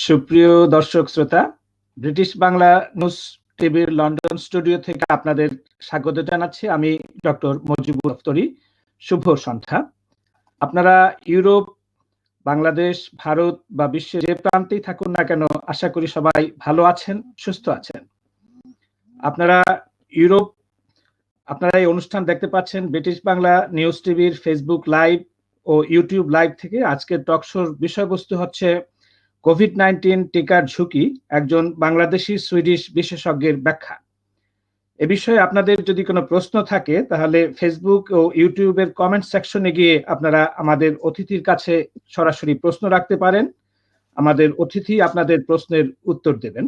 সুপ্রিয় দর্শক শ্রোতা, ব্রিটিশ বাংলা নিউজ টিভির লন্ডন স্টুডিও থেকে আপনাদের স্বাগত জানাচ্ছি। আমি ডক্টর মজিবুর দফতরি। শুভ সন্ধ্যা। আপনারা ইউরোপ, বাংলাদেশ, ভারত বা বিশ্বের যে প্রান্তেই থাকুন না কেন, আশা করি সবাই ভালো আছেন, সুস্থ আছেন। আপনারা এই অনুষ্ঠান দেখতে পাচ্ছেন ব্রিটিশ বাংলা নিউজ টিভির ফেসবুক লাইভ ও ইউটিউব লাইভ থেকে। আজকের টক শোর বিষয়বস্তু হচ্ছে কোভিড-19 টিকার ঝুঁকি, একজন বাংলাদেশি সুইডিশ বিশেষজ্ঞের ব্যাখ্যা। এ বিষয়ে আপনাদের যদি কোনো প্রশ্ন থাকে তাহলে ফেসবুক ও ইউটিউবের কমেন্ট সেকশনে গিয়ে আপনারা আমাদের অতিথির কাছে সরাসরি প্রশ্ন রাখতে পারেন। আমাদের অতিথি আপনাদের প্রশ্নের উত্তর দেবেন।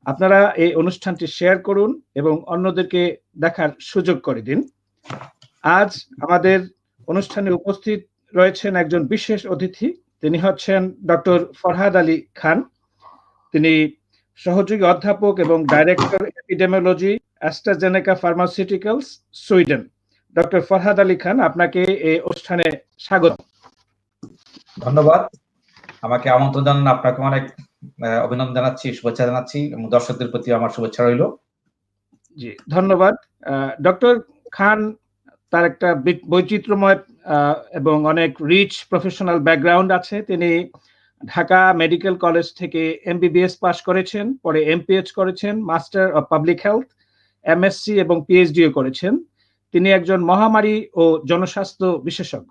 আপনারা এই অনুষ্ঠানটি শেয়ার করুন এবং অন্যদেরকে দেখার সুযোগ করে দিন। আজ আমাদের অনুষ্ঠানে উপস্থিত রয়েছেন একজন বিশেষ অতিথি। তিনি হচ্ছেন ডক্টর ফরহাদ আলী খান। তিনি সহযোগী অধ্যাপক এবং director epidemiology, AstraZeneca pharmaceuticals, Sweden. Doctor Farhad Ali Khan, আপনাকে এই অনুষ্ঠানে স্বাগত। ধন্যবাদ। আমাকে আমন্ত্রণ জানান, আপনাকে অনেক অভিনন্দন জানাচ্ছি, শুভেচ্ছা জানাচ্ছি এবং দর্শকদের প্রতি আমার শুভেচ্ছা রইল। জি, ধন্যবাদ। ডক্টর খান তার একটা বৈচিত্র্যময় এবং অনেক রিচ প্রফেশনাল ব্যাকগ্রাউন্ড আছে। তিনি ঢাকা মেডিকেল কলেজ থেকে এমবিবিএস পাশ করেছেন, পরে এমপিএইচ করেছেন, master of public health, MSc এবং পিএইচডিও করেছেন। তিনি একজন মহামারী ও জনস্বাস্থ্য বিশেষজ্ঞ।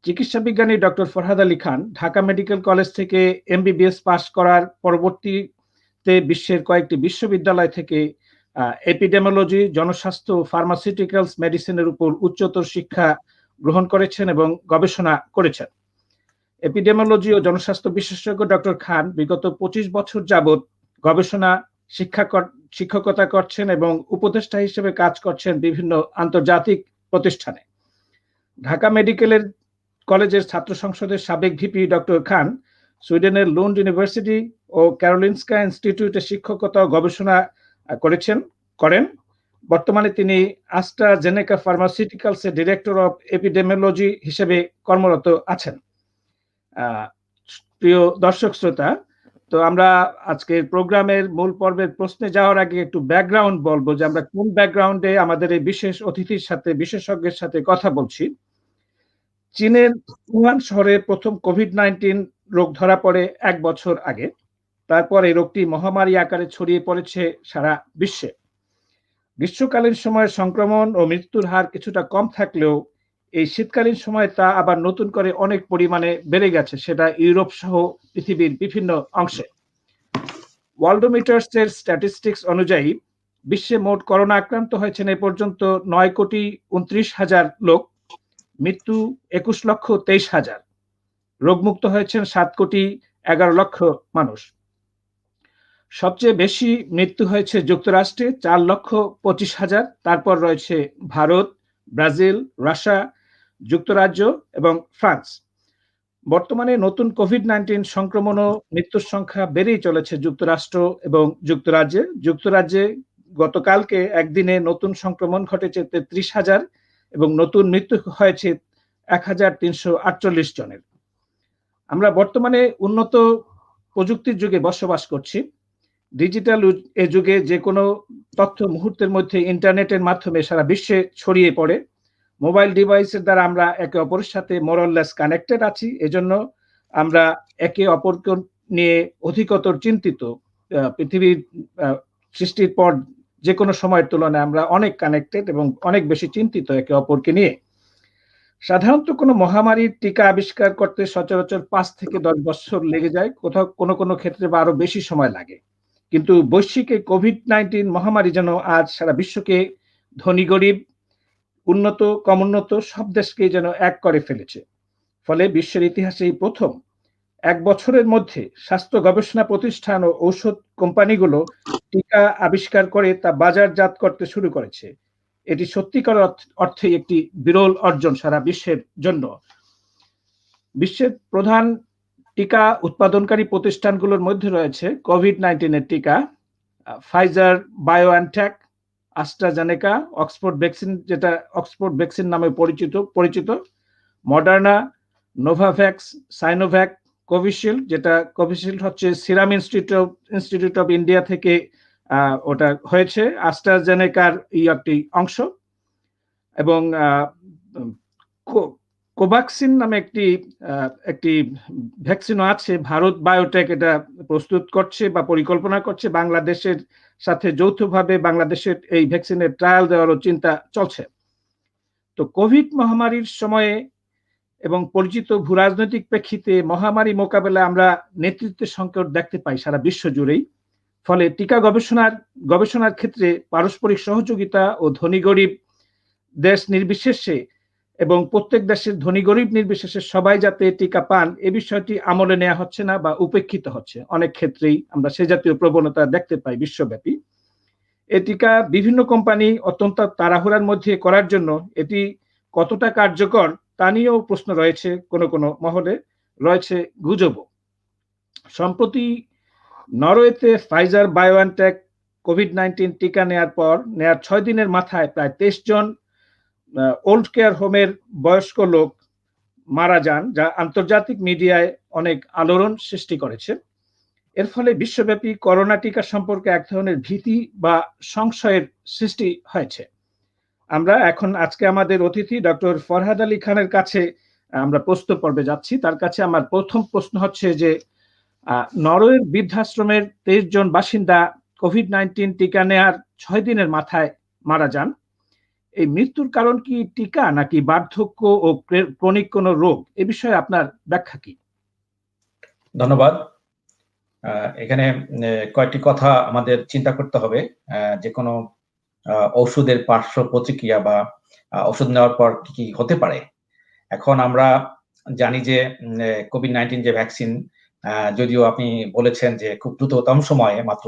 চিকিৎসা বিজ্ঞানী ডক্টর ফরহাদ আলী খান ঢাকা মেডিকেল কলেজ থেকে এমবিবিএস পাশ করার পরবর্তীতে বিশ্বের কয়েকটি বিশ্ববিদ্যালয় থেকে এপিডেমিওলজি, জনস্বাস্থ্য, ফার্মাসিউটিক্যালস মেডিসিনের উপর উচ্চতর শিক্ষা গ্রহণ করেছেন এবং গবেষণা করেছেন। এপিডেমিওলজি ও জনস্বাস্থ্য বিশেষজ্ঞ ডক্টর খান বিগত 25 বছর যাবৎ গবেষণা, শিক্ষকতা করছেন এবং উপদেষ্টা হিসেবে কাজ করছেন বিভিন্ন আন্তর্জাতিক প্রতিষ্ঠানে। ঢাকা মেডিকেলের কলেজের ছাত্র সংসদের সাবেক ভিপি ডক্টর খান সুইডেনের লুন্ড ইউনিভার্সিটি ও ক্যারোলিনস্কা ইনস্টিটিউটে শিক্ষকতা ও গবেষণা করেন। বর্তমানে তিনি অ্যাস্ট্রাজেনেকা ফার্মাসিউটিক্যালসের ডিরেক্টর অফ এপিডেমিওলজি হিসেবে কর্মরত আছেন। প্রিয় দর্শক শ্রোতা, তো আমরা আজকের প্রোগ্রামের মূল পর্বের প্রশ্নে যাওয়ার আগে একটু ব্যাকগ্রাউন্ড বলবো যে আমরা কোন ব্যাকগ্রাউন্ডে আমাদের এই বিশেষ অতিথির সাথে, বিশেষজ্ঞের সাথে কথা বলছি। চীনের উহান শহরে প্রথম কোভিড-19 রোগ ধরা পড়ে 1 বছর আগে। তারপর এই রোগটি মহামারী আকারে ছড়িয়ে পড়েছে সারা বিশ্বে। গ্রীষ্মকালীন সময়ে সংক্রমণ ও মৃত্যুর হার কিছুটা কম থাকলেও এই শীতকালীন সময়ে তা আবার নতুন করে অনেক পরিমাণে বেড়ে গেছে, সেটা ইউরোপ সহ পৃথিবীর বিভিন্ন অংশে। ওয়ার্ল্ডোমিটার্সের স্ট্যাটিস্টিক্স অনুযায়ী বিশ্বে মোট করোনা আক্রান্ত হয়েছেন এ পর্যন্ত 9,29,000 লোক, মৃত্যু 21,23,000, রোগমুক্ত হয়েছেন 7,11,00,000 মানুষ। সবচেয়ে বেশি মৃত্যু হয়েছে যুক্তরাষ্ট্রে 4,25,000, তারপর রয়েছে ভারত, ব্রাজিল, রাশিয়া, যুক্তরাজ্য এবং ফ্রান্স। বর্তমানে নতুন কোভিড-19 সংক্রমণ ও মৃত্যুর সংখ্যা বেড়েই চলেছে যুক্তরাষ্ট্র এবং যুক্তরাজ্যে গতকালকে একদিনে নতুন সংক্রমণ ঘটেছে 33,000 এবং নতুন মৃত্যু হয়েছে 1,348 জনের। আমরা বর্তমানে উন্নত প্রযুক্তির যুগে বসবাস করছি। ডিজিটাল এ যুগে যে কোনো তথ্য মুহূর্তের মধ্যে ইন্টারনেটের মাধ্যমে সারা বিশ্বে ছড়িয়ে পড়ে। মোবাইল ডিভাইসের দ্বারা আমরা একে অপরের সাথে মোরলেস কানেক্টেড আছি। এজন্য আমরা একে অপরকে নিয়ে অধিকতর চিন্তিত। পৃথিবীর সৃষ্টির পর যে কোনো সময়ের তুলনায় আমরা অনেক কানেক্টেড এবং অনেক বেশি চিন্তিত একে অপরকে নিয়ে। সাধারণত কোনো মহামারীর টিকা আবিষ্কার করতে সচরাচর 5 থেকে 10 বছর লেগে যায়, কোথাও কোনো ক্ষেত্রে বা আরো বেশি সময় লাগে। কিন্তু বৈশ্বিক কোভিড-19 মহামারী যেন আজ সারা বিশ্বকে, ধনী গরিব, উন্নত কম উন্নত সব দেশকে যেন এক করে ফেলেছে। ফলে বিশ্বের ইতিহাসে এই প্রথম 1 বছরের মধ্যে স্বাস্থ্য গবেষণা প্রতিষ্ঠান ও ঔষধ কোম্পানিগুলো টিকা আবিষ্কার করে তা বাজারজাত করতে শুরু করেছে। এটি সত্যিকার অর্থে একটি বিরল অর্জন সারা বিশ্বের জন্য। বিশ্বের প্রধান টিকা উৎপাদনকারী প্রতিষ্ঠানগুলোর মধ্যে রয়েছে কোভিড-19 এর টিকা Pfizer BioNTech, AstraZeneca, Oxford vaccine, যেটা অক্সফোর্ড ভ্যাকসিন নামে পরিচিত, মডার্না, নোভাভ্যাক্স, সাইনোভ্যাক, কোভিশিল্ড, যেটা কোভিশিল্ড হচ্ছে সিরাম ইনস্টিটিউট অফ ইন্ডিয়া থেকে ওটা হয়েছে, অ্যাস্ট্রাজেনেকার একটি অংশ, এবং কোভাক্সিন নামে একটি ভ্যাকসিনও আছে। ভারত বায়োটেক এটা প্রস্তুত করছে বা পরিকল্পনা করছে, বাংলাদেশের সাথে যৌথভাবে বাংলাদেশের এই ভ্যাকসিনের ট্রায়াল দেওয়ারও চিন্তা চলছে। তো কোভিড মহামারীর সময়ে এবং পরিচিত ভূরাজনৈতিক প্রেক্ষিতে মহামারী মোকাবেলায় আমরা নেতৃত্বের সংকট দেখতে পাই সারা বিশ্ব জুড়েই। ফলে টিকা গবেষণার ক্ষেত্রে পারস্পরিক সহযোগিতা ও ধনী গরিব দেশ নির্বিশেষে এবং প্রত্যেক দেশের ধনী গরিব নির্বিশেষে সবাই যাতে টিকা পান, এ বিষয়টি আমলে নেওয়া হচ্ছে না বা উপেক্ষিত হচ্ছে। অনেক ক্ষেত্রেই আমরা সে জাতীয় প্রবণতা দেখতে পাই বিশ্বব্যাপী। এই টিকা বিভিন্ন কোম্পানি অত্যন্ত তাড়াহুড়ার মধ্যে করার জন্য এটি কতটা কার্যকর তা নিয়েও প্রশ্ন রয়েছে, কোনো মহলে রয়েছে গুজবও। সম্প্রতি নরওয়েতে ফাইজার বায়োএনটেক কোভিড-19 টিকা নেয়ার 6 দিনের মাথায় প্রায় 23 জন ওল্ড কেয়ার হোমের বয়স্ক লোক মারা যান, যা আন্তর্জাতিক মিডিয়ায় অনেক আলোড়ন সৃষ্টি করেছে। এর ফলে বিশ্বব্যাপী করোনা টিকা সম্পর্কে এক ধরনের ভীতি বা সংশয়ের সৃষ্টি হয়েছে। আমরা আজকে আমাদের অতিথি ডক্টর ফরহাদ আলী খানের কাছে আমরা প্রশ্ন পর্বে যাচ্ছি। তার কাছে আমার প্রথম প্রশ্ন হচ্ছে যে নরওয়ের বৃদ্ধাশ্রমের 23 জন বাসিন্দা কোভিড-19 টিকা নেয়ার 6 দিনের মাথায় মারা যান। এই মৃত্যুর কারণ কি টিকা নাকি বার্ধক্য ও ক্রনিক কোনো রোগ? এ বিষয়ে আপনার ব্যাখ্যা কি? ধন্যবাদ। এখানে কয়েকটি কথা আমাদের চিন্তা করতে হবে। যে কোনো ঔষধের পার্শ্ব প্রতিক্রিয়া বা ওষুধ নেওয়ার পর কি হতে পারে। এখন আমরা জানি যে কোভিড-19 যে ভ্যাকসিন, যদিও আপনি বলেছেন যে খুব দ্রুততম সময়ে মাত্র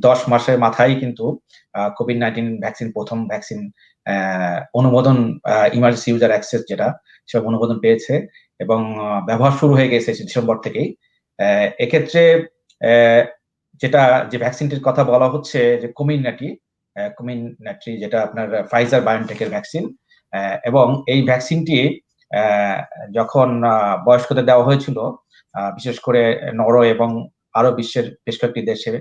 10 মাসের মাথায় কিন্তু কোভিড-19 ভ্যাকসিন প্রথম ভ্যাকসিন অনুমোদন, ইমার্জেন্সি ইউজার অ্যাক্সেস যেটা, সব অনুমোদন পেয়েছে এবং ব্যবহার শুরু হয়ে গেছে ডিসেম্বর থেকেই। এক্ষেত্রে যে ভ্যাকসিনটির কথা বলা হচ্ছে যে কোমিরনাটি, যেটা আপনার ফাইজার বায়োনটেকের ভ্যাকসিন, এবং এই ভ্যাকসিনটি যখন বয়স্কদের দেওয়া হয়েছিল, বিশেষ করে নরওয়ে এবং আরো বিশ্বের বেশ কয়েকটি দেশে,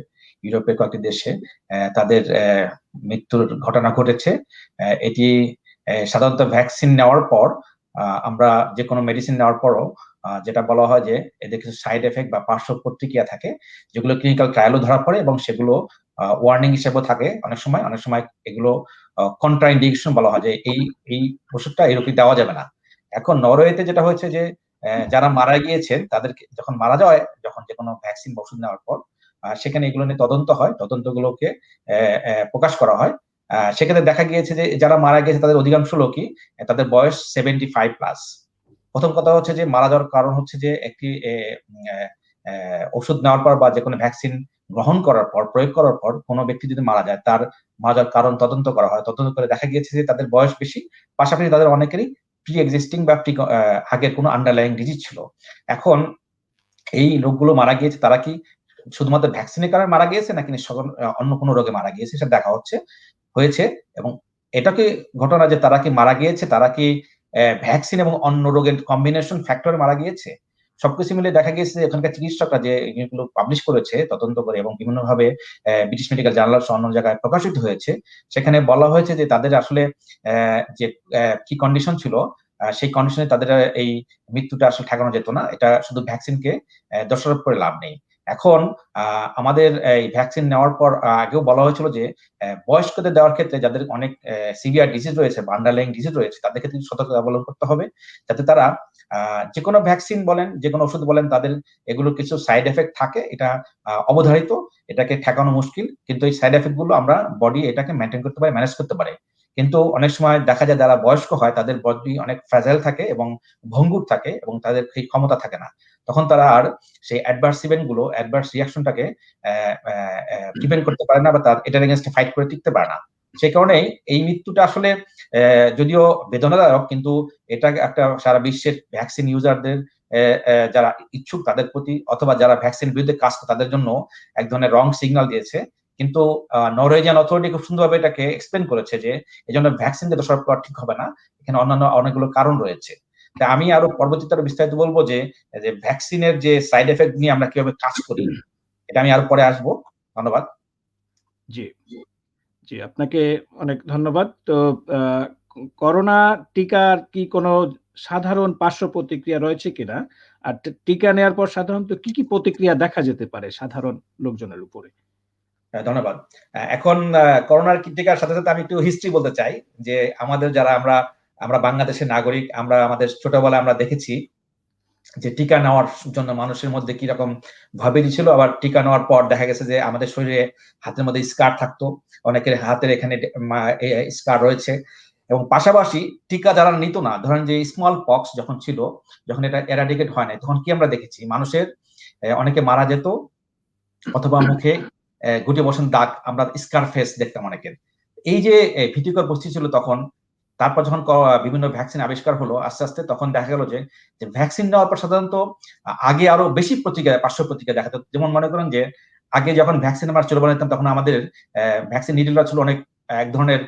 ইউরোপের কয়েকটি দেশে তাদের মৃত্যুর ঘটনা ঘটেছে। এটি সাধারণত ভ্যাকসিন নেওয়ার পর আমরা যে কোনো মেডিসিন নেওয়ার পরও যেটা বলা হয় যে এদের কিছু সাইড এফেক্ট বা পার্শ্ব প্রতিক্রিয়া থাকে, যেগুলো ক্লিনিক্যাল ট্রায়ালও ধরা পড়ে এবং সেগুলো ওয়ার্নিং হিসেবেও থাকে। অনেক সময় এগুলো কন্ট্রাইন্ডিকেশন বলা হয় যে এই ওষুধটা এরকম দেওয়া যাবে না। এখন নরওয়েতে যেটা হয়েছে যে যারা মারা গিয়েছেন তাদেরকে যখন মারা যায়, যখন যে কোনো ভ্যাকসিন বা ওষুধ নেওয়ার পর সেখানে এগুলো নিয়ে তদন্ত হয়, তদন্তগুলোকে প্রকাশ করা হয়। সেক্ষেত্রে দেখা গিয়েছে যে যারা মারা গিয়েছে তাদের অধিকাংশ লোকই তাদের বয়স 75+। প্রথম কথা হচ্ছে যে মারা যাওয়ার কারণ হচ্ছে যে একটি ওষুধ নেওয়ার পর বা যে কোনো ভ্যাকসিন গ্রহণ করার পর, প্রয়োগ করার পর কোনো ব্যক্তি যদি মারা যায়, তার মারা যাওয়ার কারণ তদন্ত করা হয়। তদন্ত করে দেখা গিয়েছে যে তাদের বয়স বেশি, পাশাপাশি তাদের অনেকেরই প্রি এক্সিস্টিং বা আগের কোনো আন্ডারলাইং ডিজিজ ছিল। এখন এই লোকগুলো মারা গিয়েছে, তারা কি শুধুমাত্র ভ্যাকসিনের কারণে মারা গিয়েছে নাকি অন্য কোনো রোগে মারা গিয়েছে সেটা দেখা হয়েছে। এবং এটাকে ঘটনা যে তারা কি মারা গিয়েছে, তারা কি ভ্যাকসিন এবং অন্য রোগের কম্বিনেশন ফ্যাক্টরে মারা গিয়েছে, সবকিছু মিলে দেখা গিয়েছে এখানকার চিকিৎসকরা যে এগুলো পাবলিশ করেছে তদন্ত করে এবং বিভিন্নভাবে ব্রিটিশ মেডিকেল জার্নাল সহ অন্য জায়গায় প্রকাশিত হয়েছে, সেখানে বলা হয়েছে যে তাদের আসলে যে কি কন্ডিশন ছিল, সেই কন্ডিশনে তাদের এই মৃত্যুটা আসলে ঠেকানো যেত না। এটা শুধু ভ্যাকসিনকে দোষারোপ করে লাভ নেই। এখন আমাদের এই ভ্যাকসিন নেওয়ার পর আগেও বলা হয়েছিল যে বয়স্কদের দেওয়ার ক্ষেত্রে যাদের অনেক সিভিয়ার ডিজিজ রয়েছে বা আন্ডারলাইং ডিজিজ রয়েছে, তাদের ক্ষেত্রে সতর্কতা অবলম্বন করতে হবে, যাতে তারা যে কোনো ভ্যাকসিন বলেন, যে কোনো ওষুধ বলেন, তাদের এগুলো কিছু সাইড এফেক্ট থাকে, এটা অবধারিত, এটাকে ঠেকানো মুশকিল, কিন্তু এই সাইড এফেক্ট গুলো আমরা বডি এটাকে মেনটেন করতে পারে, ম্যানেজ করতে পারে। কিন্তু অনেক সময় দেখা যায় যারা বয়স্ক হয় তাদের বডি অনেক ফ্র্যাজাইল থাকে এবং ভঙ্গুর থাকে এবং তাদের সেই ক্ষমতা থাকে না, তখন তারা আর সেই অ্যাডভার্স ইভেন্ট গুলো, অ্যাডভার্স রিয়াকশনটাকে প্রিভেন্ট করতে পারে না বা তার এটার এগেইনস্টে ফাইট করে টিকতে পারে না। সেই কারণেই এই মৃত্যুটা আসলে যদিও বেদনাদায়ক, কিন্তু এটা একটা সারা বিশ্বের ভ্যাকসিন ইউজারদের যারা ইচ্ছুক তাদের প্রতি, অথবা যারা ভ্যাকসিন বিরুদ্ধে কাজ করে তাদের জন্য এক ধরনের রং সিগন্যাল দিয়েছে। কিন্তু নরওয়েজিয়ান অথরিটি খুব সুন্দরভাবে এটাকে এক্সপ্লেন করেছে যে এই জন্য ভ্যাকসিন দিয়ে দোষারোপ করা ঠিক হবে না, এখানে অন্যান্য অনেকগুলো কারণ রয়েছে। তা আমি আরো পরবর্তীতে আরো বিস্তারিত বলবো যে ভ্যাকসিনের যে সাইড এফেক্ট নিয়ে আমরা কিভাবে কাজ করি, এটা আমি আরো পরে আসবো। ধন্যবাদ। জি, জি, আপনাকে অনেক ধন্যবাদ। তো করোনা টিকার কি কোনো সাধারণ পার্শ্ব প্রতিক্রিয়া রয়েছে কিনা? আর টিকা নেওয়ার পর সাধারণত কি প্রতিক্রিয়া দেখা যেতে পারে সাধারণ লোকজনের উপরে? ধন্যবাদ। এখন করোনার টিকার সাথে সাথে আমি একটু হিস্ট্রি বলতে চাই যে আমাদের যারা আমরা বাংলাদেশের নাগরিক, আমরা আমাদের ছোটবেলায় আমরা দেখেছি যে টিকা নেওয়ার জন্য মানুষের মধ্যে কি রকম ভাবেরই ছিল। আবার টিকা নেওয়ার পর দেখা গেছে যে আমাদের শরীরে হাতের মধ্যে স্কার থাকতো, অনেকের হাতের এখানে স্কার রয়েছে। এবং পাশাপাশি টিকা যারা নিত না, ধরেন যে স্মল পক্স যখন ছিল, যখন এটা এরাডিকেট হয় নাই, তখন কি আমরা দেখেছি মানুষের অনেকে মারা যেত, অথবা মুখে গুটে বসেন দাগ, আমরা স্কার ফেস দেখতাম অনেকের। এই যে ভীতিকর পরিস্থিতি ছিল তখন, তারপর যখন বিভিন্ন ভ্যাকসিন আবিষ্কার হলো আস্তে আস্তে, তখন দেখা গেল যে ভ্যাকসিন নেওয়ার পর সাধারণত আগে আরো বেশি প্রতিক্রিয়া, পার্শ্ব প্রতিক্রিয়া দেখা যেত। যেমন মনে করেন যে আগে যখন ভ্যাকসিন আমরা চলবে নিতাম, তখন আমাদের ভ্যাকসিন নিডলটা ছিল অনেক এক ধরনের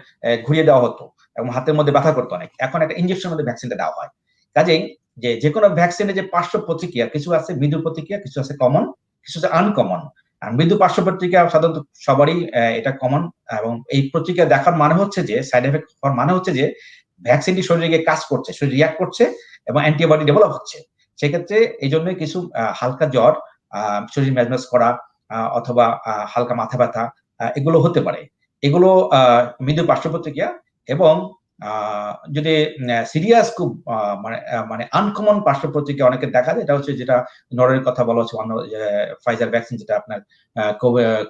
ঘুরিয়ে দেওয়া হতো এবং হাতের মধ্যে ব্যথা করতো অনেক। এখন একটা ইঞ্জেকশনের মধ্যে ভ্যাকসিনটা দেওয়া হয়। কাজেই যে কোনো ভ্যাকসিনের যে পার্শ্ব প্রতিক্রিয়া, কিছু আছে মৃদু প্রতিক্রিয়া, কিছু আছে কমন, কিছু আছে আনকমন। আর মৃদু পার্শ্ব প্রতিক্রিয়া সাধারণত সবারই এটা কমন, এবং এই প্রতিক্রিয়া দেখার মানে হচ্ছে যে, সাইড এফেক্ট হওয়ার মানে হচ্ছে যে ভ্যাকসিনটি শরীরে গিয়ে কাজ করছে, শরীর রিয়াক্ট করছে এবং অ্যান্টিবডি ডেভেলপ হচ্ছে। সেক্ষেত্রে এই জন্য কিছু হালকা জ্বর, শরীর ম্যাজম্যাজ করা, অথবা হালকা মাথা ব্যথা, এগুলো হতে পারে। এগুলো মৃদু পার্শ্ব প্রতিক্রিয়া। এবং যদি সিরিয়াস খুব মানে আনকমন পার্শ্ব প্রতিক্রিয়া অনেকের দেখা যায়, এটা হচ্ছে যেটা নরের কথা বলা হচ্ছে, অন্য ফাইজার ভ্যাকসিন, যেটা আপনার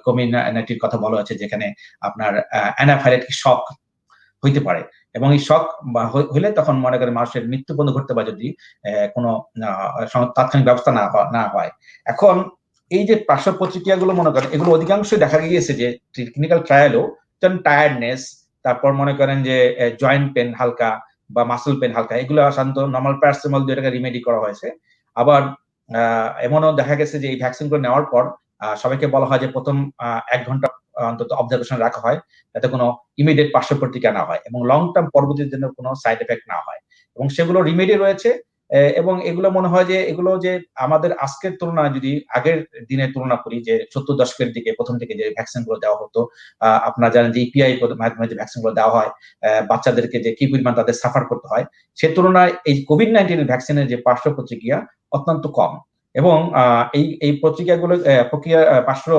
কোভিড-19 কথা বলা হচ্ছে, যেখানে আপনার অ্যানাফাইলেক্টিক শক হইতে পারে। এবং এই শক হইলে তখন মনে করেন মানুষের মৃত্যু পর্যন্ত ঘটতে পারে যদি কোনো তাৎক্ষণিক ব্যবস্থা না হয়। এখন এই যে পার্শ্ব প্রতিক্রিয়াগুলো মনে করেন, এগুলো অধিকাংশই দেখা গিয়েছে যে ক্লিনিক্যাল ট্রায়ালেও, যেমন টায়ার্ডনেস, তারপর মনে করেন যে জয়েন্ট পেন হালকা বা মাসল পেন হালকা, এগুলো সাধারণত নর্মাল প্যারাসিটামল দিয়ে এটাকে রিমেডি করা হয়েছে। আবার এমনও দেখা গেছে যে এই ভ্যাকসিনগুলো নেওয়ার পর সবাইকে বলা হয় যে প্রথম 1 ঘন্টা অন্তত অবজারভেশন রাখা হয়, যাতে কোনো ইমিডিয়েট পার্শ্ব প্রতিক্রিয়া না হয় এবং লং টার্ম পরবর্তীর জন্য কোনো সাইড এফেক্ট না হয়। এবং সেগুলো রিমেডি রয়েছে। এবং এগুলো মনে হয় যে এগুলো যে আমাদের আজকের তুলনায় যদি আগের দিনের তুলনা করি, যে 70 দশকের দিকে প্রথম দিকে যে ভ্যাকসিন গুলো দেওয়া হতো, আপনারা জানেন যে ইপিআই মাধ্যমে যে ভ্যাকসিন গুলো দেওয়া হয়, বাচ্চাদেরকে যে কি পরিমাণ তাদের সাফার করতে হয়, সে তুলনায় এই কোভিড-19 ভ্যাকসিনের যে পার্শ্ব প্রতিক্রিয়া অত্যন্ত কম। এবং এই প্রতিক্রিয়াগুলো পার্শ্ব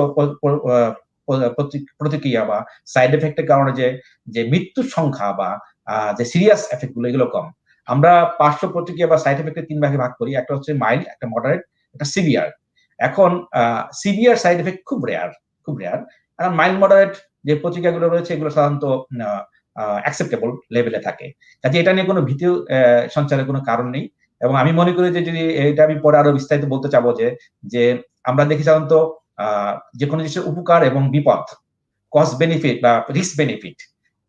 প্রতিক্রিয়া বা সাইড এফেক্টের কারণে যে মৃত্যুর সংখ্যা বা যে সিরিয়াস এফেক্ট গুলো, এগুলো কম। আমরা পার্শ্ব প্রতিক্রিয়া বা সাইড এফেক্টের 3 ভাগে ভাগ করি, একটা হচ্ছে মাইল্ড, একটা মডারেট, একটা সিভিয়ার। এখন সিভিয়ার সাইড এফেক্ট খুব রেয়ার, খুব রেয়ার। কারণ মাইল্ড মডারেট যে প্রতিক্রিয়াগুলো রয়েছে, এগুলো সাধারণত অ্যাকসেপ্টেবল লেভেলে থাকে। কাজে এটা নিয়ে কোনো ভীতি সঞ্চারের কোনো কারণ নেই। এবং আমি মনে করি যে যদি এটা আমি পরে আরো বিস্তারিত বলতে চাবো যে আমরা দেখি সাধারণত যে কোনো জিনিসের উপকার এবং বিপদ, কস্ট বেনিফিট বা রিস্ক বেনিফিট,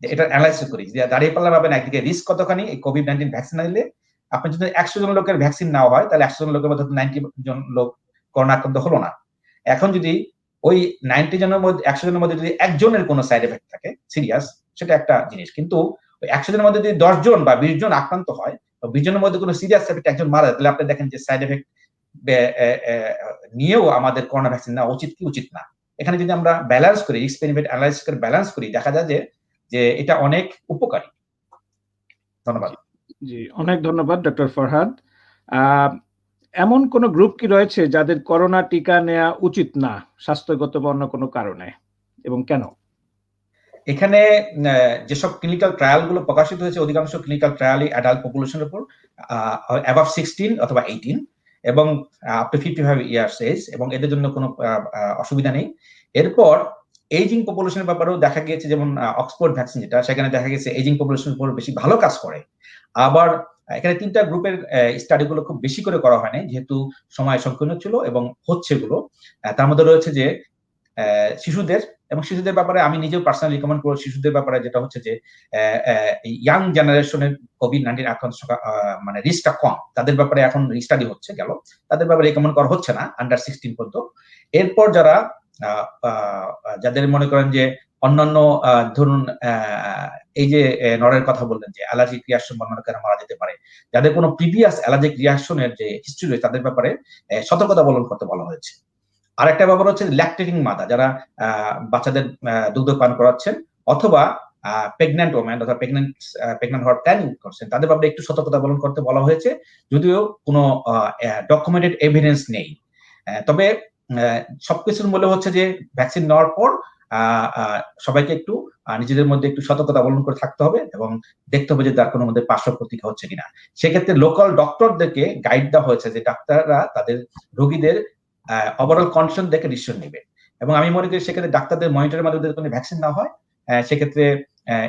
এটা অ্যানালাইসিস করি যে দাঁড়িয়ে পাল্লা পাবেন একদিকে রিস্ক কতখানি এই কোভিড-19 ভ্যাকসিন নিলে। আপনি যদি 100 জন লোকের ভ্যাকসিন নেওয়া হয়, তাহলে 100 জন লোকের মধ্যে 90 জন লোক করোনা আক্রান্ত হলো না। এখন যদি ওই 90 জনের মধ্যে 100 জনের মধ্যে যদি একজনের কোনো সাইড এফেক্ট থাকে সিরিয়াস, সেটা একটা জিনিস। কিন্তু ওই 100 জনের মধ্যে যদি 10 জন বা 20 জন আক্রান্ত হয়, 20 জনের মধ্যে কোনো সিরিয়াস এফেক্ট একজন মারা যায়, তাহলে আপনি দেখেন যে সাইড এফেক্ট নিয়েও আমাদের করোনা ভ্যাকসিন নেওয়া উচিত কি উচিত না। এখানে যদি আমরা ব্যালেন্স করি, রিস্ক বেনিফিট অ্যানালাইসিস করে ব্যালেন্স করি, দেখা যায় যে এটা অনেক উপকারী। ধন্যবাদ। জি, অনেক ধন্যবাদ ডক্টর ফরহাদ। এমন কোন গ্রুপ কি রয়েছে যাদের করোনা টিকা নেওয়া উচিত না স্বাস্থ্যগত বা অন্য কোনো কারণে, এবং কেন? এখানে যেসব ক্লিনিক্যাল ট্রায়াল গুলো প্রকাশিত হয়েছে, অধিকাংশ ক্লিনিক্যাল ট্রায়ালই অ্যাডাল্ট পপুলেশনের উপর, অ্যাবাভ 16 অথবা 18 এবং আপ টু 55 ইয়ার্স এজ, এবং এদের জন্য কোনো অসুবিধা নেই। এরপর এইজিং পপুলেশনের ব্যাপারেও দেখা গিয়েছে, যেমন অক্সফোর্ড ভ্যাকসিন যেটা, সেখানে দেখা গেছে এইজিং পপুলেশনের উপর বেশি ভালো কাজ করে। আবার এখানে 3টা গ্রুপের স্টাডি গুলো খুব বেশি করে করা হয়নি, যেহেতু সময় সংকীর্ণ ছিল এবং হচ্ছে গুলো। তার মধ্যে রয়েছে যে শিশুদের, এবং শিশুদের ব্যাপারে আমি নিজেও পার্সোনালি রিকমেন্ড করি শিশুদের ব্যাপারে, যেটা হচ্ছে যে ইয়াং জেনারেশনের কোভিড-19 আক্রান্ত মানে রিস্কটা কম, তাদের ব্যাপারে এখন স্টাডি হচ্ছে গেল, তাদের ব্যাপারে রিকমেন্ড করা হচ্ছে না আন্ডার 16 পর্যন্ত। এরপর যাদের মনে করেন যে অন্যান্য ধরুন এই যে নরের কথা বললেন যে অ্যালার্জিক রিয়াকশন বর্ণনা করে মারা যেতে পারে, যাদের কোনো প্রিভিয়াস অ্যালার্জিক রিয়াকশনের যে হিস্ট্রি রয়েছে তাদের ব্যাপারে সতর্কতা অবলম্বন করতে বলা হয়েছে। আরেকটা ব্যাপার হচ্ছে ল্যাকটেটিং মাদার, যারা বাচ্চাদের দুগ্ধ পান করাচ্ছেন অথবা প্রেগন্যান্ট ওম্যান অথবা প্রেগন্যান্ট হওয়ার প্ল্যানিং করছেন, তাদের ব্যাপারে একটু সতর্কতা অবলম্বন করতে বলা হয়েছে, যদিও কোনো ডকুমেন্টেড এভিডেন্স নেই। তবে সবকিছুর মূল্য হচ্ছে যে ভ্যাকসিন নেওয়ার পর সবাইকে একটু নিজেদের মধ্যে একটু সতর্কতা অবলম্বন করে থাকতে হবে এবং দেখতে হবে যে তার কোনো মধ্যে পার্শ্ব প্রতিক্রিয়া হচ্ছে কিনা। সেক্ষেত্রে লোকাল ডক্টরদেরকে গাইড দেওয়া হয়েছে যে ডাক্তাররা তাদের রোগীদের ওভারঅল কন্ডিশন দেখে ডিসিশন নেবে। এবং আমি মনে করি সেক্ষেত্রে ডাক্তারদের মনিটরের মাধ্যমে যদি কোনো ভ্যাকসিন না হয়, সেক্ষেত্রে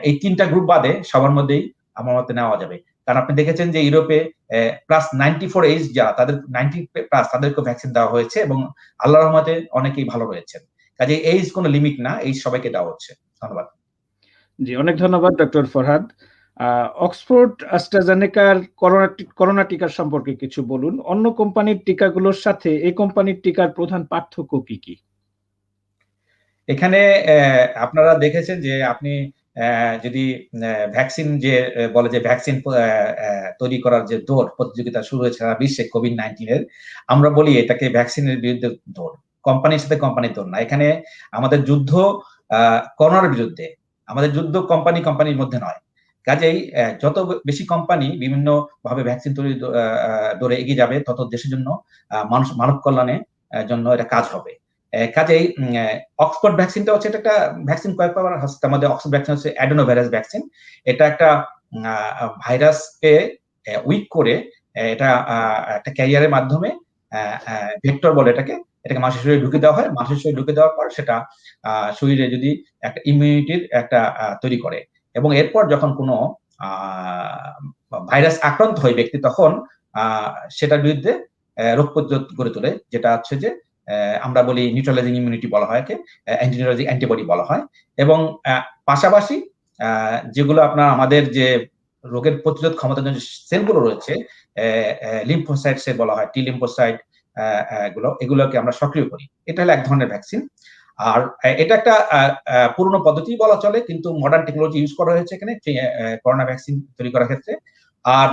এই 3টা গ্রুপ বাদে সবার মধ্যেই আমার মতে নেওয়া যাবে। কারণ আপনি দেখেছেন যে ইউরোপে প্লাস 94 এজ যারা, তাদের 90 প্লাস তাদেরকে ভ্যাকসিন দেওয়া হয়েছে এবং আল্লাহর রহমতে অনেকেই ভালো রয়েছেন। কাজে এইজ কোনো লিমিট না, এই সবাইকে দেওয়া হচ্ছে। ধন্যবাদ। জি, অনেক ধন্যবাদ ডক্টর ফরহাদ। অক্সফোর্ড অ্যাস্ট্রাজেনেকার করোনা টিকার সম্পর্কে কিছু বলুন। অন্য কোম্পানির টিকাগুলোর সাথে এই কোম্পানির টিকার প্রধান পার্থক্য কি কি? এখানে আপনারা দেখেছেন যে আপনি যদি ভ্যাকসিন যে বলে যে ভ্যাকসিন তৈরি করার যে দৌড় প্রতিযোগিতা শুরু হয়েছে সারা বিশ্বে কোভিড-19 এর, আমরা বলি এটাকে ভ্যাকসিনের বিরুদ্ধে দৌড়, কোম্পানির সাথে কোম্পানির দৌড় না। এখানে আমাদের যুদ্ধ করোনার বিরুদ্ধে, আমাদের যুদ্ধ কোম্পানির মধ্যে নয়। কাজেই যত বেশি কোম্পানি বিভিন্ন ভাবে ভ্যাকসিন তৈরি দৌড়ে এগিয়ে যাবে, তত দেশের জন্য মানব কল্যাণে জন্য এটা কাজ হবে। কাজেই অক্সফোর্ড ভ্যাকসিনটা হচ্ছে একটা ভ্যাকসিন কয়েকবার হচ্ছে, আমাদের অক্সফোর্ড ভ্যাকসিন হচ্ছে অ্যাডেনোভাইরাস ভ্যাকসিন। এটা একটা ভাইরাসকে উইক করে এটা একটা ক্যারিয়ারের মাধ্যমে ভেক্টর বলে এটাকে মানুষের শরীরে ঢুকে দেওয়া হয়। মানুষের শরীরে ঢুকে দেওয়ার পর সেটা শরীরে যদি একটা ইমিউনিটির একটা তৈরি করে এবং এরপর যখন কোনো ভাইরাস আক্রান্ত হয় ব্যক্তি, তখন সেটার বিরুদ্ধে রোগ প্রতিরোধ গড়ে তোলে, যেটা হচ্ছে যে আমরা বলি নিউট্রালাইজিং ইমিউনিটি বলা হয়, নিউট্রালাইজিং অ্যান্টিবডি বলা হয়। এবং পাশাপাশি যেগুলো আপনার আমাদের যে রোগের প্রতিরোধ ক্ষমতার জন্য সেলগুলো রয়েছে, লিম্ফোসাইটস বলা হয়, টি লিম্ফোসাইট এগুলোকে আমরা সক্রিয় করি। এটা হলো এক ধরনের ভ্যাকসিন। আর এটা একটা পুরনো পদ্ধতি বলা চলে, কিন্তু মডার্ন টেকনোলজি ইউজ করা হয়েছে এখানে করোনা ভ্যাকসিন তৈরি করার ক্ষেত্রে। আর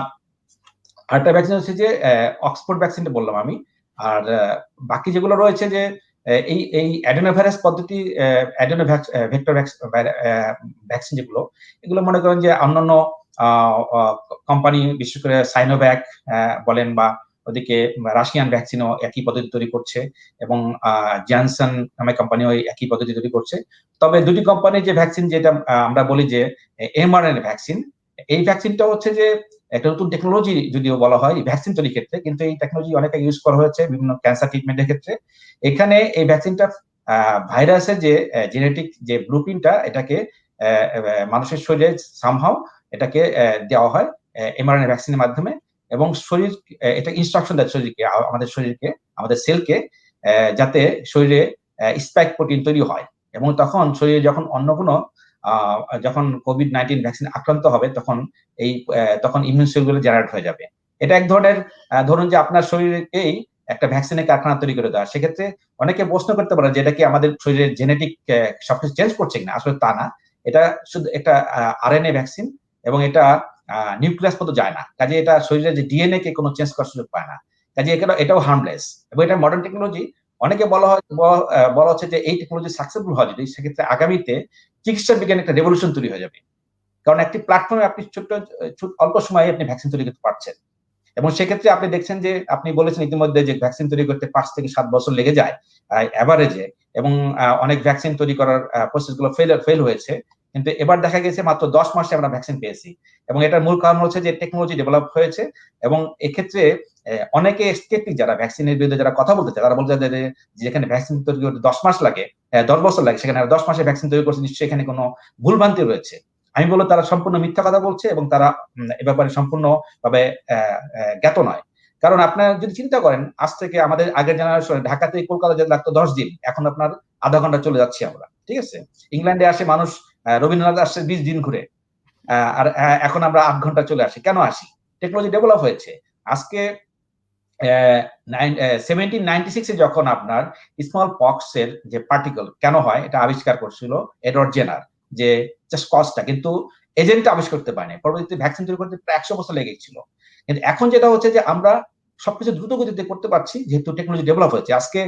আরেকটা ভ্যাকসিন হচ্ছে যে অক্সফোর্ড ভ্যাকসিনটা বললাম আমি। আর বাকি যেগুলো রয়েছে যে এই অ্যাডেনোভাইরাস পদ্ধতি, ভেক্টর ভ্যাকসিন যেগুলো, এগুলো মনে করেন যে অন্যান্য কোম্পানি, বিশেষ করে সাইনোভ্যাক বলেন বা ওদিকে রাশিয়ান ভ্যাকসিনও একই পদ্ধতি তৈরি করছে এবং জনসন নামে কোম্পানিও একই পদ্ধতি তৈরি করছে। তবে দুটি কোম্পানির যে ভ্যাকসিন, যেটা আমরা বলি যে এমআরএনএ ভ্যাকসিন, এই ভ্যাকসিনটা হচ্ছে যে একটা নতুন টেকনোলজি যদিও বলা হয় ভ্যাকসিন তৈরির ক্ষেত্রে, কিন্তু এই টেকনোলজি অনেক ইউজ করা হয়েছে বিভিন্ন ক্যান্সার ট্রিটমেন্টের ক্ষেত্রে। এখানে এই ভ্যাকসিনটা ভাইরাসের যে জেনেটিক যে ব্লুপ্রিন্টটা, এটাকে মানুষের শরীরে সামহাও এটাকে দেওয়া হয় এমআরএনএ ভ্যাকসিনের মাধ্যমে এবং শরীর এটা ইনস্ট্রাকশন দেয় শরীরকে, আমাদের সেলকে, যাতে শরীরে স্পাইক প্রোটিন তৈরি হয় এবং তখন শরীরে যখন অন্য কোনো যখন কোভিড-19 ভ্যাকসিন আক্রান্ত হবে, তখন ইমিউন সেলগুলো জেনারেট হয়ে যাবে। এটা এক ধরনের, ধরুন যে আপনার শরীরেকেই একটা ভ্যাকসিনের কারখানা তৈরি করে দেওয়া। সেক্ষেত্রে অনেকে প্রশ্ন করতে পারে যে এটা কি আমাদের শরীরের জেনেটিক সবকিছু চেঞ্জ করছে কিনা? আসলে তা না। এটা শুধু একটা আরএনএ ভ্যাকসিন এবং এটা নিউক্লিয়াস পর্যন্ত যায় না। কাজে এটা শরীরের যে ডিএনএ কে কোনো চেঞ্জ করার সুযোগ পায় না। কাজে এটাও হার্মলেস এবং এটা মডার্ন টেকনোলজি। অনেকে বলা হচ্ছে যে এই টেকনোলজি সাকসেসফুল হয় যদি, সেক্ষেত্রে আগামীতে চিকিৎসা বিজ্ঞানে একটা রেভলিউশন তৈরি হয়ে যাবে। কারণ একটি প্ল্যাটফর্মে আপনি অল্প সময়ে আপনি ভ্যাকসিন তৈরি করতে পারছেন এবং সেক্ষেত্রে আপনি দেখছেন যে আপনি বলেছেন ইতিমধ্যে যে ভ্যাকসিন তৈরি করতে 5 থেকে 7 বছর লেগে যায় এভারেজে এবং অনেক ভ্যাকসিন তৈরি করার প্রসেস গুলো ফেল হয়েছে, কিন্তু এবার দেখা গেছে মাত্র 10 মাসে আমরা ভ্যাকসিন পেয়েছি এবং এটার মূল কারণ হচ্ছে যে টেকনোলজি ডেভেলপ হয়েছে। এবং এক্ষেত্রে অনেকে স্কেপটিক, যারা ভ্যাকসিনের বিরুদ্ধে যারা কথা বলতে চায়, তারা বলতে চায় যে যেখানে ভ্যাকসিন তৈরি করতে 10 মাস লাগে, 10 বছর লাগে, সেখানে 10 মাসে ভ্যাকসিন তৈরি করছে, নিশ্চয়ই এখানে কোনো ভুলভ্রান্তি রয়েছে। আমি বলবো তারা সম্পূর্ণ মিথ্যা কথা বলছে এবং তারা এ ব্যাপারে সম্পূর্ণভাবে জ্ঞাত নয়। কারণ আপনারা যদি চিন্তা করেন, আজ থেকে আমাদের আগের জেনারেশনে ঢাকা থেকে কলকাতা যেতে লাগতো 10 দিন, এখন আপনার আধা ঘন্টা চলে যাচ্ছি আমরা, ঠিক আছে? ইংল্যান্ডে আসে মানুষ, রবীন্দ্রনাথ আসছে 20 দিন ঘুরে, আর এখন আমরা 8 ঘন্টা চলে আসি। কেন আসি? টেকনোলজি ডেভেলপ হয়েছে। আজকে 1796 যখন আপনার স্মল পক্স এর যে পার্টিকেল কেন হয় এটা আবিষ্কার করছিল এডওয়ার্ড জেনার, যে জাস্ট কজটা, কিন্তু এজেন্টটা আবিষ্কার করতে পারেনি। পরবর্তীতে ভ্যাকসিন তৈরি করতে প্রায় 100 বছর লেগেছিল। কিন্তু এখন যেটা হচ্ছে যে আমরা সবকিছু দ্রুত গতিতে করতে পারছি, যেহেতু টেকনোলজি ডেভেলপ হয়েছে। আজকে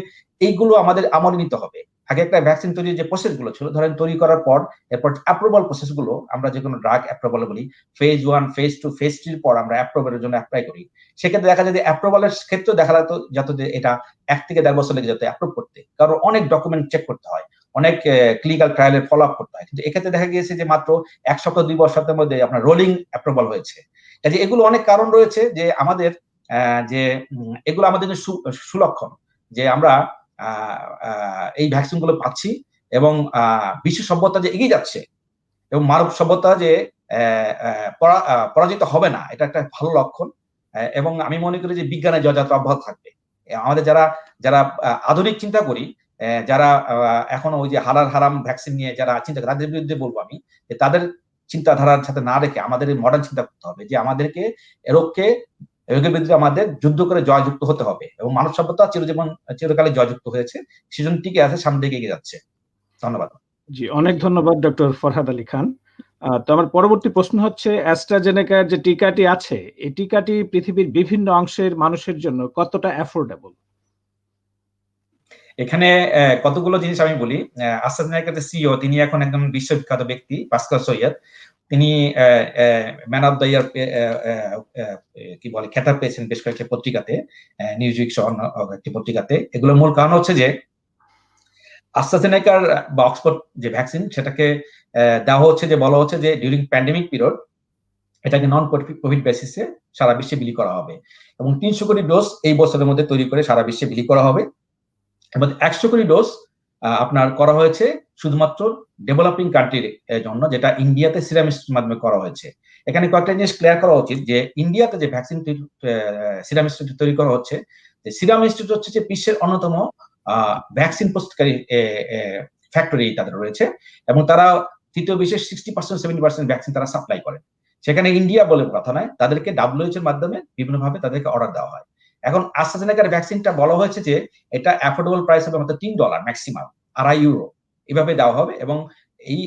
এইগুলো আমাদের আমলে নিতে হবে। আগে একটা ভ্যাকসিন তৈরির যে প্রসেস গুলো ছিল, ধরেন তৈরি করার পর এরপর অ্যাপ্রুভাল প্রসেস গুলো, আমরা যে কোনো ড্রাগ অ্যাপ্রুভাল বলি, ফেজ 1, ফেজ 2, ফেজ 3 পর আমরা অ্যাপ্রুভালের জন্য অ্যাপ্লাই করি। সেক্ষেত্রে দেখা যায় যে অ্যাপ্রুভালের ক্ষেত্রে দেখা যেত যে এটা 1 থেকে 1.5 বছর লেগে যেত অ্যাপ্রুভ করতে, কারণ অনেক ডকুমেন্ট চেক করতে হয়, অনেক ক্লিনিক্যাল ট্রায়ালের ফলো আপ করতে হয়। কিন্তু এক্ষেত্রে দেখা গিয়েছে যে মাত্র 1 সপ্তাহ 2 সপ্তাহের মধ্যে আপনার রোলিং অ্যাপ্রুভাল হয়েছে। কাজে এগুলো অনেক কারণ রয়েছে যে আমাদের যে এগুলো আমাদের সুলক্ষণ যে আমরা এই ভ্যাকসিন গুলো পাচ্ছি, এবং বিশ্ব সভ্যতা যে এগিয়ে যাচ্ছে এবং মানব সভ্যতা যে পরাজিত হবে না, এটা একটা ভালো লক্ষণ। এবং আমি মনে করি যে বিজ্ঞানের জয়যাত্রা অব্যাহত থাকবে। আমাদের যারা যারা আধুনিক চিন্তা করি, যারা এখনো ওই যে হালাল হারাম ভ্যাকসিন নিয়ে যারা চিন্তা করে, তাদের বিরুদ্ধে বলবো আমি যে তাদের চিন্তাধারার সাথে না রেখে আমাদের মডার্ন চিন্তা করতে হবে, যে আমাদেরকে রোগের বিরুদ্ধে আমাদের যুদ্ধ করে জয়যুক্ত হতে হবে, এবং মানব সভ্যতা চিরকালে জয়যুক্ত হয়েছে, সেজন্য টিকে আছে, সামনে দিকে এগিয়ে যাচ্ছে। ধন্যবাদ। জি, অনেক ধন্যবাদ ডক্টর ফরহাদ আলী খান। তো আমার পরবর্তী প্রশ্ন হচ্ছে, অ্যাস্ট্রাজেনেকার যে টিকাটি আছে, এই টিকাটি পৃথিবীর বিভিন্ন অংশের মানুষের জন্য কতটা অ্যাফোর্ডেবল? এখানে কতগুলো জিনিস আমি বলি। আস্ট্রাজেনেকার যে সিইও, তিনি এখন একজন বিশ্ববিখ্যাত ব্যক্তি, পাসকাল সৈয়দ। তিনি ম্যান অফ দ্য ইয়ার কি বলে খেতাব পেয়েছেন বেশ কয়েকটি পত্রিকাতে, নিউজউইক সহ একটি পত্রিকাতে। এগুলোর মূল কারণ হচ্ছে যে আস্ট্রাজেনেকার বা অক্সফোর্ড যে ভ্যাকসিন, সেটাকে দেওয়া হচ্ছে যে বলা হচ্ছে যে ডিউরিং প্যান্ডেমিক পিরিয়ড এটাকে নন কোভিড বেসিসে সারা বিশ্বে বিলি করা হবে, এবং 300 কোটি ডোজ এই বছরের মধ্যে তৈরি করে সারা বিশ্বে বিলি করা হবে। এবং 100 কোটি ডোজ আপনার করা হয়েছে শুধুমাত্র ডেভেলপিং কান্ট্রির জন্য, যেটা ইন্ডিয়াতে সিরাম ইনস্টিটিউটের মাধ্যমে করা হয়েছে। এখানে কয়েকটা জিনিস ক্লিয়ার করা উচিত, যে ইন্ডিয়াতে যে ভ্যাকসিন সিরাম ইনস্টিটিউট তৈরি করা হচ্ছে, যে সিরাম ইনস্টিটিউট হচ্ছে যে বিশ্বের অন্যতম ভ্যাকসিন প্রস্তুতকারী ফ্যাক্টরি তাদের রয়েছে, এবং তারা তৃতীয় বিশ্বের 60% 70% ভ্যাকসিন তারা সাপ্লাই করে। সেখানে ইন্ডিয়া বলে কথা নয়, তাদেরকে WHO এর মাধ্যমে বিভিন্নভাবে তাদেরকে অর্ডার দেওয়া হয়। এখন আস্ট্রাজেনেকার ভ্যাকসিনটা বলা হয়েছে যে এটা অ্যাফোর্ডেবল প্রাইস হবে মাত্র $3 ম্যাক্সিমাম, €2.5 এভাবে দেওয়া হবে। এবং এই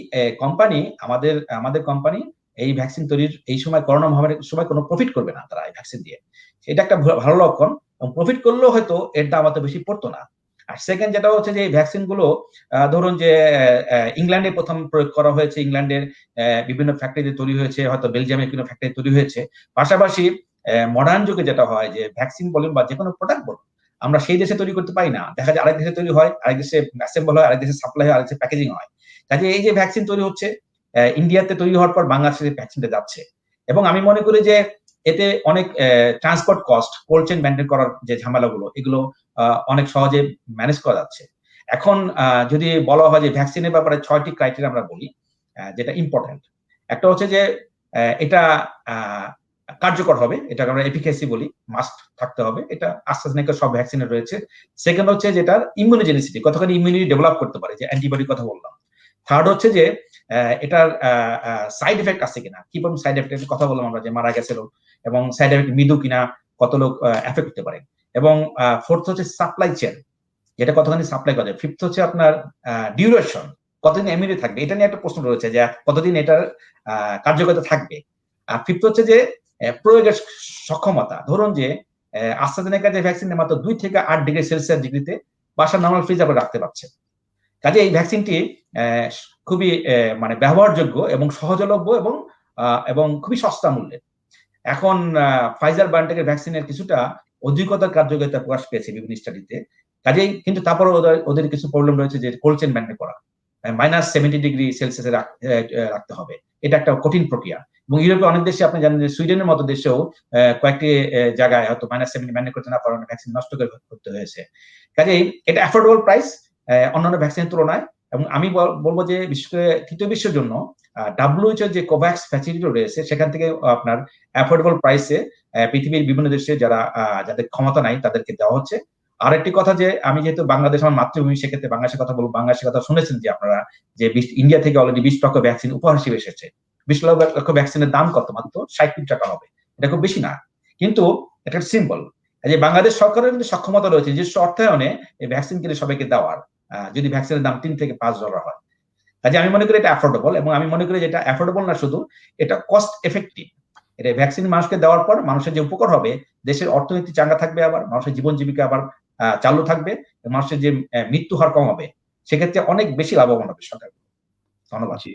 কোম্পানি, আমাদের কোম্পানি এই ভ্যাকসিন তৈরির এই সময় করোনা মহামারীর সময় কোনো প্রফিট করবে না তারা এই ভ্যাকসিন দিয়ে। এটা একটা ভালো লক্ষণ, এবং প্রফিট করলেও হয়তো এর দাম অত বেশি পড়তো না। আর সেকেন্ড যেটা হচ্ছে যে এই ভ্যাকসিন গুলো ধরুন যে ইংল্যান্ডে প্রথম প্রয়োগ করা হয়েছে, ইংল্যান্ডের বিভিন্ন ফ্যাক্টরিতে তৈরি হয়েছে, হয়তো বেলজিয়ামের কোনো ফ্যাক্টরি তৈরি হয়েছে। পাশাপাশি মডার্ন যুগে যেটা হয় যে ভ্যাকসিন বলুন বা যে কোনো প্রোডাক্ট বলুন, আমরা সেই দেশে তৈরি করতে পারি না, দেখা যায় আরেক দেশে তৈরি হয়, আরেক দেশে অ্যাসেম্বল হয়, আরেক দেশে সাপ্লাই হয়, আরেক দেশে প্যাকেজিং হয়। কাজে এই যে ভ্যাকসিন তৈরি হচ্ছে, ইন্ডিয়াতে তৈরি হওয়ার পর বাংলাদেশে ভ্যাকসিনটা যাচ্ছে, এবং আমি মনে করি যে এতে অনেক transport cost, cold chain maintain করার যে ঝামেলাগুলো, এগুলো অনেক সহজে ম্যানেজ করা যাচ্ছে। এখন যদি বলা হয় যে ভ্যাকসিনের ব্যাপারে 6টি ক্রাইটেরিয়া আমরা বলি, যেটা ইম্পর্টেন্ট। একটা হচ্ছে যে এটা কার্যকর হবে, এটাকে আমরা এফিকাসি বলি, মাস্ট থাকতে হবে, এটা আস্ট্রাজেনেকার সব ভ্যাকসিনে রয়েছে। সেকেন্ড হচ্ছে যেটার ইমিউনোজেনিসিটি, কতখানি ইমিউনিটি ডেভেলপ করতে পারে, যে অ্যান্টিবডির কথা বললাম। থার্ড হচ্ছে যে এটার সাইড এফেক্ট আছে কিনা, কি পরিমাণ সাইড এফেক্টের কথা বললাম আমরা, যে মারা গেছে লোক, এবং সাইড এফেক্ট মৃদু কিনা, কত লোক এফেক্ট হতে পারে। এবং ফোর্থ হচ্ছে সাপ্লাই চেন, যেটা কতখানি সাপ্লাই করে। ফিফথ হচ্ছে আপনার ডিউরেশন, কতদিন ইমিউনিটি থাকবে, এটা নিয়ে একটা প্রশ্ন রয়েছে যে কতদিন এটার কার্যকারিতা থাকবে। আর ফিফথ হচ্ছে যে প্রয়োগের সক্ষমতা। ধরুন যে আস্ট্রাজেনেকা যে ভ্যাকসিন মাত্র 2 থেকে 8 ডিগ্রি সেলসিয়াস ডিগ্রিতে বাসার নরমাল ফ্রিজ আপনি রাখতে পারছেন। কাজে এই ভ্যাকসিনটি খুবই মানে ব্যবহারযোগ্য এবং সহজলভ্য, এবং খুবই সস্তা মূল্যে। এখন ফাইজার বায়োনটেকের ভ্যাকসিনের কিছুটা অধিকতার কার্যকারিতা প্রকাশ পেয়েছে বিভিন্ন স্টাডিতে। কাজেই কিন্তু তারপরে ওদের কিছু প্রবলেম রয়েছে, যে কোল্ড চেইন মেইনটেইন করা, -70 ডিগ্রি সেলসিয়াসে রাখতে হবে, এটা একটা কঠিন প্রক্রিয়া। এবং ইউরোপে অনেক দেশে আপনি জানেন যে সুইডেনের মতো দেশেও কয়েকটি জায়গায় হয়তো -70 মেইনটেইন করতে না পারার ভ্যাকসিন নষ্ট করতে হয়েছে। কাজেই এটা অ্যাফোর্ডেবল প্রাইস অন্যান্য ভ্যাকসিনের তুলনায়। এবং আমি বলবো যে বিশেষ করে তৃতীয় বিশ্বের জন্য WHO যে কোভ্যাক্স ফ্যাসিলিটি রয়েছে, সেখান থেকে আপনার অ্যাফোর্ডেবল প্রাইসে পৃথিবীর বিভিন্ন দেশে যাদের ক্ষমতা নাই তাদেরকে দেওয়া হচ্ছে। আরেকটি কথা, যে আমি যেহেতু বাংলাদেশ আমার মাতৃভূমি, সেক্ষেত্রে বাংলাদেশের কথা বলবো। বাংলাদেশের কথা শুনেছেন যে আপনারা, যে ইন্ডিয়া থেকে অলরেডি 20 লক্ষ ভ্যাকসিন উপহার হিসেবে এসেছে। 20 লক্ষ ভ্যাকসিনের দাম কত? মাত্র 60 কোটি টাকা হবে। এটা খুব বেশি না, কিন্তু এটা সিম্বল। যে বাংলাদেশ সরকারের কিন্তু সক্ষমতা রয়েছে নিজস্ব অর্থায়নে এই ভ্যাকসিন কিনে সবাইকে দেওয়ার, যদি ভ্যাকসিনের দাম $3 থেকে $5 হয়। কাজে আমি মনে করি এটা অ্যাফোর্ডেবল, এবং আমি মনে করি যে এটা অ্যাফোর্ডেবল না শুধু, এটা কস্ট এফেক্টিভ। এটা ভ্যাকসিন মানুষকে দেওয়ার পর মানুষের যে উপকার হবে, দেশের অর্থনীতি চাঙ্গা থাকবে, আবার মানুষের জীবন জীবিকা আবার চালু থাকবে, মানুষের যে মৃত্যু হার কম হবে, সেক্ষেত্রে অনেক বেশি লাভবান হবে সরকার। ধন্যবাদ। জি,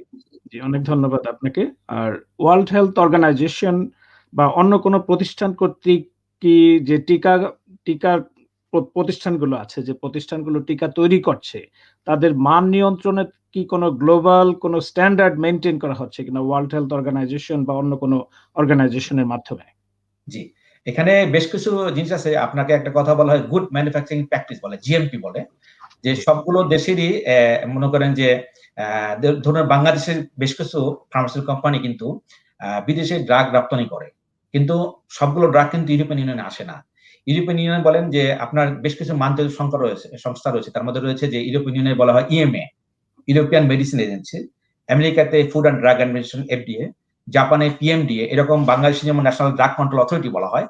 জি, অনেক ধন্যবাদ আপনাকে। আর ওয়ার্ল্ড হেলথ অর্গানাইজেশন বা অন্য কোনো প্রতিষ্ঠান কর্তৃক কি যে টিকার প্রতিষ্ঠানগুলো আছে, যে প্রতিষ্ঠানগুলো টিকা তৈরি করছে, তাদের মান নিয়ন্ত্রণে কি কোনো গ্লোবাল কোনো স্ট্যান্ডার্ড মেইনটেইন করা হচ্ছে কিনা ওয়ার্ল্ড হেলথ অর্গানাইজেশন বা অন্য কোনো অর্গানাইজেশনের মাধ্যমে? জি, এখানে বেশ কিছু জিনিস আছে। আপনাকে একটা কথা বলা হয় গুড ম্যানুফ্যাকচারিং প্র্যাকটিস বলে, জিএমপি বলে, যে জি, সবগুলো দেশেরই মনে করেন যে ধরুন বাংলাদেশের বেশ কিছু ফার্মাসিউটিক্যাল কোম্পানি কিন্তু বিদেশে ড্রাগ রপ্তানি করে, কিন্তু সবগুলো ড্রাগ কিন্তু ইউরোপিয়ান ইউনিয়নে আসে না। ইউরোপিয়ান ইউনিয়ন বলেন যে আপনার বেশ কিছু মানচিত্র সংস্থা রয়েছে, তার মধ্যে রয়েছে যে ইউরোপিয়ান ইউনিয়নে বলা হয় ইএমএ, ইউরোপিয়ান মেডিসিন এজেন্সি, আমেরিকাতে food and drug administration FDA, জাপানে পিএমডিএ, এরকম বাংলাদেশে যেমন ন্যাশনাল ড্রাগ কন্ট্রোল অথরিটি বলা হয়।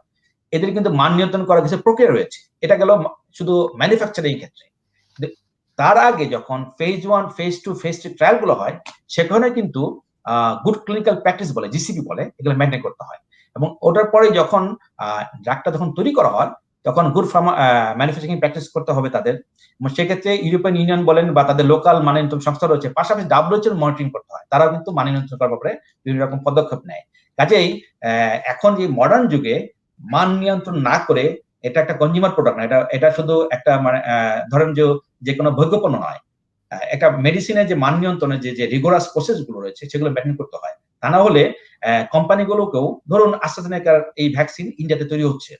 এদের কিন্তু মান নিয়ন্ত্রণ করার কিছু প্রক্রিয়া রয়েছে। এটা গেল শুধু ম্যানুফ্যাকচারিং ক্ষেত্রে। তার আগে যখন ফেজ 1, ফেজ 2, ফেজ 3 ট্রায়াল গুলো হয়, সেখানে কিন্তু গুড ক্লিনিক্যাল প্র্যাকটিস বলে, জিসিপি বলে, এগুলো মেনটেন করতে হয়। এবং ওটার পরে যখন ড্রাগটা যখন তৈরি করা হয়, তখন গুড ম্যানুফ্যাকচারিং প্র্যাকটিস করতে হবে তাদের। সেক্ষেত্রে ইউরোপিয়ান ইউনিয়ন বলেন বা তাদের লোকাল মান নিয়ন্ত্রণ সংস্থা রয়েছে, পাশাপাশি ডাব্লিউএইচও মনিটরিং করতে হয়। তারাও কিন্তু মান নিয়ন্ত্রণ করার ব্যাপারে বিভিন্ন রকম পদক্ষেপ নেয়। কাজেই এখন যে মডার্ন যুগে মান নিয়ন্ত্রণ না করে, এটা একটা কনজিউমার প্রোডাক্ট না, এটা শুধু একটা মানে ধরেন যে কোনো ভোগ্যপণ্য নয়। একটা মেডিসিনের যে মান নিয়ন্ত্রণের যে রিগোরাস প্রসেস গুলো রয়েছে, সেগুলো মেনটেন করতে হয়। তা না হলে কোম্পানিগুলোকেও, ধরুন AstraZenecaর এই ভ্যাকসিন ইন্ডিয়াতে তৈরি হচ্ছে,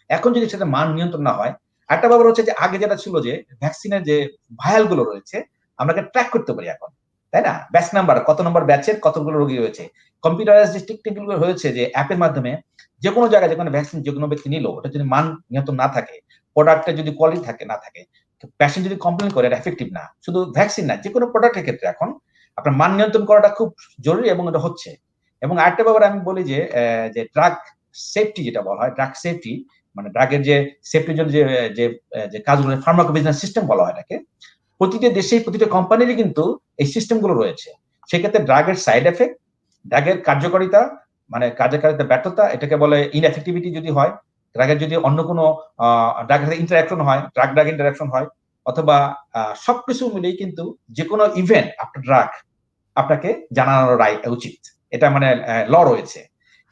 এখন যদি সেটা মান নিয়ন্ত্রণ না হয়, একটা ব্যাপার হচ্ছে যে আগে যেটা ছিল যে ভ্যাকসিনের যে ভায়াল গুলো রয়েছে, আমরাকে ট্র্যাক করতে পারি এখন, তাই না? ব্যাচ নাম্বার, কত নম্বর ব্যাচের কতগুলো রোগী হয়েছে, কম্পিউটারাইজড যে টেকনিক গুলো হয়েছে, যে অ্যাপের মাধ্যমে যে কোনো জায়গায় যে কোনো ভ্যাকসিন যে কোনো ব্যক্তি নিল, ওটা যদি মান নিয়ন্ত্রণ না থাকে, প্রোডাক্টের যদি কোয়ালিটি না থাকে, পেশেন্ট যদি কমপ্লেন করে, এটা এফেক্টিভ না। শুধু ভ্যাকসিন না, যে কোনো প্রোডাক্টের ক্ষেত্রে এখন আপনার মান নিয়ন্ত্রণ করাটা খুব জরুরি, এবং এটা হচ্ছে। এবং আরেকটা ব্যাপার আমি বলি যে ড্রাগ সেফটি যেটা বলা হয়, ড্রাগ সেফটি মানে ড্রাগের যে সেফটির জন্য যে কাজগুলো, ফার্মাকোভিজিলেন্স সিস্টেম বলা হয় এটাকে, প্রতিটা দেশেই প্রতিটা কোম্পানিরই কিন্তু এই সিস্টেমগুলো রয়েছে। সেক্ষেত্রে ড্রাগের সাইড এফেক্ট, ড্রাগের কার্যকারিতা মানে কার্যকারিতা ব্যর্থতা, এটাকে বলে ইনএফেক্টিভিটি যদি হয়, ড্রাগের যদি অন্য কোনো ড্রাগের সাথে ইন্টারাকশন হয়, ড্রাগ ইন্টারাকশন হয়, অথবা সবকিছু মিলেই কিন্তু যে কোনো ইভেন্ট আফটার ড্রাগ আপনাকে জানানো উচিত। এটা মানে ল রয়েছে।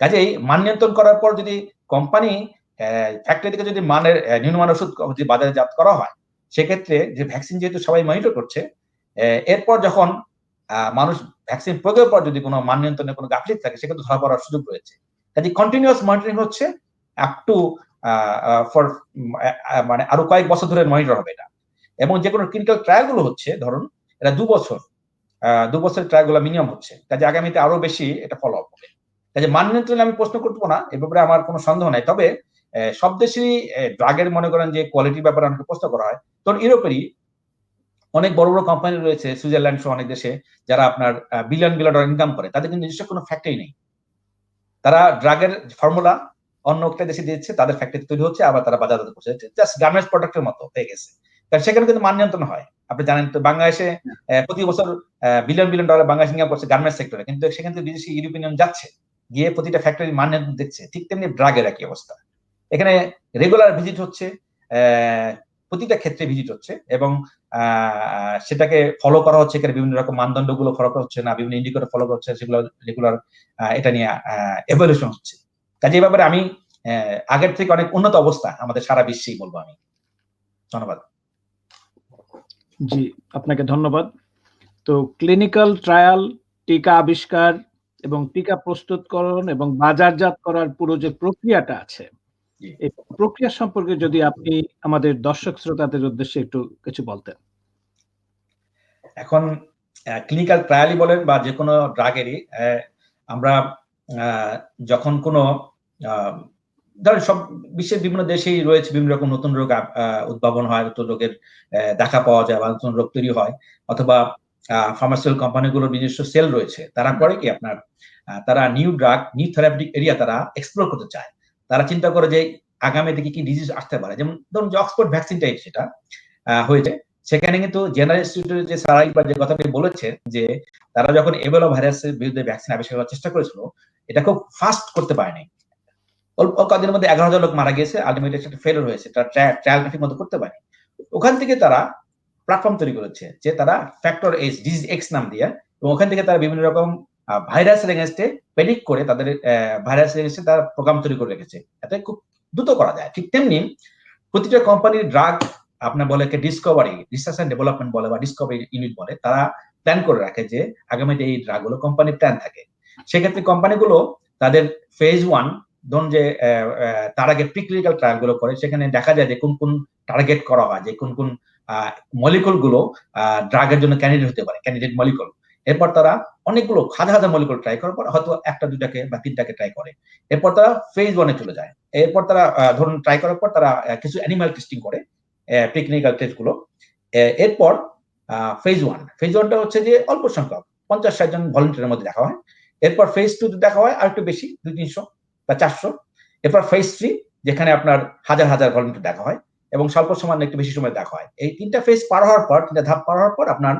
কাজেই মান নিয়ন্ত্রণ করার পর যদি কোম্পানি ফ্যাক্টরি থেকে যদি নিম্নমানের ওষুধ যদি বাজারজাত করা হয়, সেক্ষেত্রে যে ভ্যাকসিন যেহেতু সবাই মনিটর করছে, এরপর যখন মানুষ ভ্যাকসিন প্রয়োগের পর যদি কোনো মান নিয়ন্ত্রণের কোনো গাফিলতি থাকে, সেক্ষেত্রে ধরা পড়ার সুযোগ রয়েছে। কাজে কন্টিনিউয়াস মনিটরিং হচ্ছে আপ টু ফর মানে আরো কয়েক বছর ধরে মনিটর হবে এটা। এবং যে কোনো ক্লিনিক্যাল ট্রায়াল গুলো হচ্ছে, ধরুন এটা 2 বছর, 2 বছরের ট্রায়াল গুলো মিনিমাম হচ্ছে। কাজে আগামীতে আরো বেশি এটা ফলো আপ হবে। কাজে মান নিয়ন্ত্রণে আমি প্রশ্ন করবো না, এ ব্যাপারে আমার কোনো সন্দেহ নাই। তবে সব দেশেরই ড্রাগের মনে করেন যে কোয়ালিটির ব্যাপারে অনেক প্রশ্ন করা হয়। তখন ইউরোপেরই অনেক বড় বড় কোম্পানি রয়েছে, সুইজারল্যান্ড সহ অনেক দেশে, যারা আপনার বিলিয়ন ডলার ইনকাম করে, তাদের কিন্তু নিজস্ব কোনো ফ্যাক্টরি নেই। তারা ড্রাগের ফর্মুলা অন্য একটা দেশে দিচ্ছে, তাদের ফ্যাক্টরি তৈরি হচ্ছে, আবার তারা বাজারজাত করছে, জাস্ট গার্মেন্টস প্রোডাক্টের মতো হয়ে গেছে। কারণ সেখানে কিন্তু মান নিয়ন্ত্রণ হয়। আপনি জানেন তো, বাংলাদেশে প্রতি বছর বিলিয়ন ডলার বাংলাদেশ ইনকাম করছে গার্মেন্টস সেক্টরে, কিন্তু সেখান থেকে বিদেশি ইউরোপিয়ান যাচ্ছে, গিয়ে প্রতিটা ফ্যাক্টরি মান নিয়ন্ত্রণ দেখছে। ঠিক তেমনি ড্রাগের একই অবস্থা। এখানে রেগুলার ভিজিট হচ্ছে, প্রতিটা ক্ষেত্রে ভিজিট হচ্ছে, এবং সেটাকে ফলো করা হচ্ছে। এখানে বিভিন্ন রকম মানদণ্ডগুলো ফলো করা হচ্ছে না, বিভিন্ন ইন্ডিকেটর ফলো করছে, সেগুলো রেগুলার এটা নিয়ে এভালুয়েশন হচ্ছে। কাজে এই ব্যাপারে আমি আগের থেকে অনেক উন্নত অবস্থা আমাদের সারা বিশ্বেই বলবো আমি। ধন্যবাদ। জি, আপনাকে ধন্যবাদ। তো ক্লিনিক্যাল ট্রায়াল, টিকা আবিষ্কার এবং টিকা প্রস্তুতকরণ এবং বাজারজাত করার পুরো যে প্রক্রিয়াটা আছে, এই প্রক্রিয়া সম্পর্কে যদি আপনি আমাদের দর্শক শ্রোতাদের উদ্দেশ্যে একটু কিছু বলতেন। এখন ক্লিনিক্যাল ট্রায়ালই বলেন বা যে কোনো ড্রাগেরই, আমরা যখন কোনো ধরেন সব বিশ্বের বিভিন্ন দেশেই রয়েছে বিভিন্ন রকম নতুন রোগ উদ্ভাবন হয়, নতুন রোগের দেখা পাওয়া যায়, বা নতুন রোগ তৈরি হয়, অথবা ফার্মাসিউটিক্যাল কোম্পানিগুলোর নিজস্ব সেল রয়েছে, তারা করে কি আপনার তারা new drug, new therapeutic area তারা এক্সপ্লোর করতে চায়। তারা চিন্তা করে যে আগামী দিকে কি ডিজিজ আসতে পারে। যেমন ধরুন যে অক্সফোর্ড ভ্যাকসিনটাই সেটা হয়েছে, সেখানে কিন্তু জেনারেল ইনস্টিটিউটের যে স্যার একবার যে কথাটি বলেছেন যে তারা যখন এবোলা ভাইরাসের বিরুদ্ধে ভ্যাকসিন আবিষ্কার করার চেষ্টা করেছিল, এটা খুব ফাস্ট করতে পারেনি। অল্প কদিনের মধ্যে 11,000 লোক মারা গিয়েছে, আলটিমেটলি সেটা ফেলিওর হয়েছে, তার ট্রায়ালটা ঠিক মতো করতে পারেনি। ওখান থেকে তারা প্ল্যাটফর্ম তৈরি করেছে যে তারা ফ্যাক্টর এইচ ডিজিজ এক্স নাম দিয়ে, এবং ওখান থেকে তারা বিভিন্ন রকম ভাইরাসের এগেনস্টে প্রেডিক্ট করে তাদের ভাইরাসের এগেনস্টে তারা প্রোগ্রাম তৈরি করে রেখেছে, এতে খুব দ্রুত করা যায়। ঠিক তেমনি প্রতিটা কোম্পানির ড্রাগ আপনার বলে ডিসকভারি, রিসার্চ এন্ড ডেভেলপমেন্ট বলে বা ডিসকভারি ইউনিট বলে, তারা প্ল্যান করে রাখে যে আগামীতে এই ড্রাগগুলো কোম্পানির প্ল্যান থাকে। সেক্ষেত্রে কোম্পানিগুলো তাদের ফেজ 1 ধরুন যে তার আগে প্রিক্লিনিক্যাল ট্রায়াল গুলো করে, সেখানে দেখা যায় যে কোন কোন টার্গেট করা হয়, যে কোন কোন মলিকুল গুলো ড্রাগের জন্য ক্যান্ডিডেট হতে পারে, ক্যান্ডিডেট মলিকুল। এরপর তারা অনেকগুলো হাজার হাজার মলিকুল ট্রাই করার পর হয়তো একটা দুটাকে বা তিনটাকে ট্রাই করে, এরপর তারা ফেজ 1 এ চলে যায়। এরপর তারা ধরুন ট্রাই করার পর তারা কিছু অ্যানিমাল টেস্টিং করে, প্রিক্লিনিক্যাল টেস্ট গুলো। এরপর ফেজ 1টা হচ্ছে যে অল্প সংখ্যক 50-60 জন ভলান্টিয়ারের মধ্যে দেখা হয়। এরপর ফেজ 2 দেখা হয় আর একটু বেশি, 200-300 বা 400। এরপর ফেজ 3 যেখানে আপনার হাজার হাজার ভলান্টিয়ার দেখা হয় এবং স্বল্প সময় একটু বেশি সময় দেখা হয়। এই তিনটা ফেজ পার হওয়ার পর, তিনটা ধাপ পার হওয়ার পর আপনার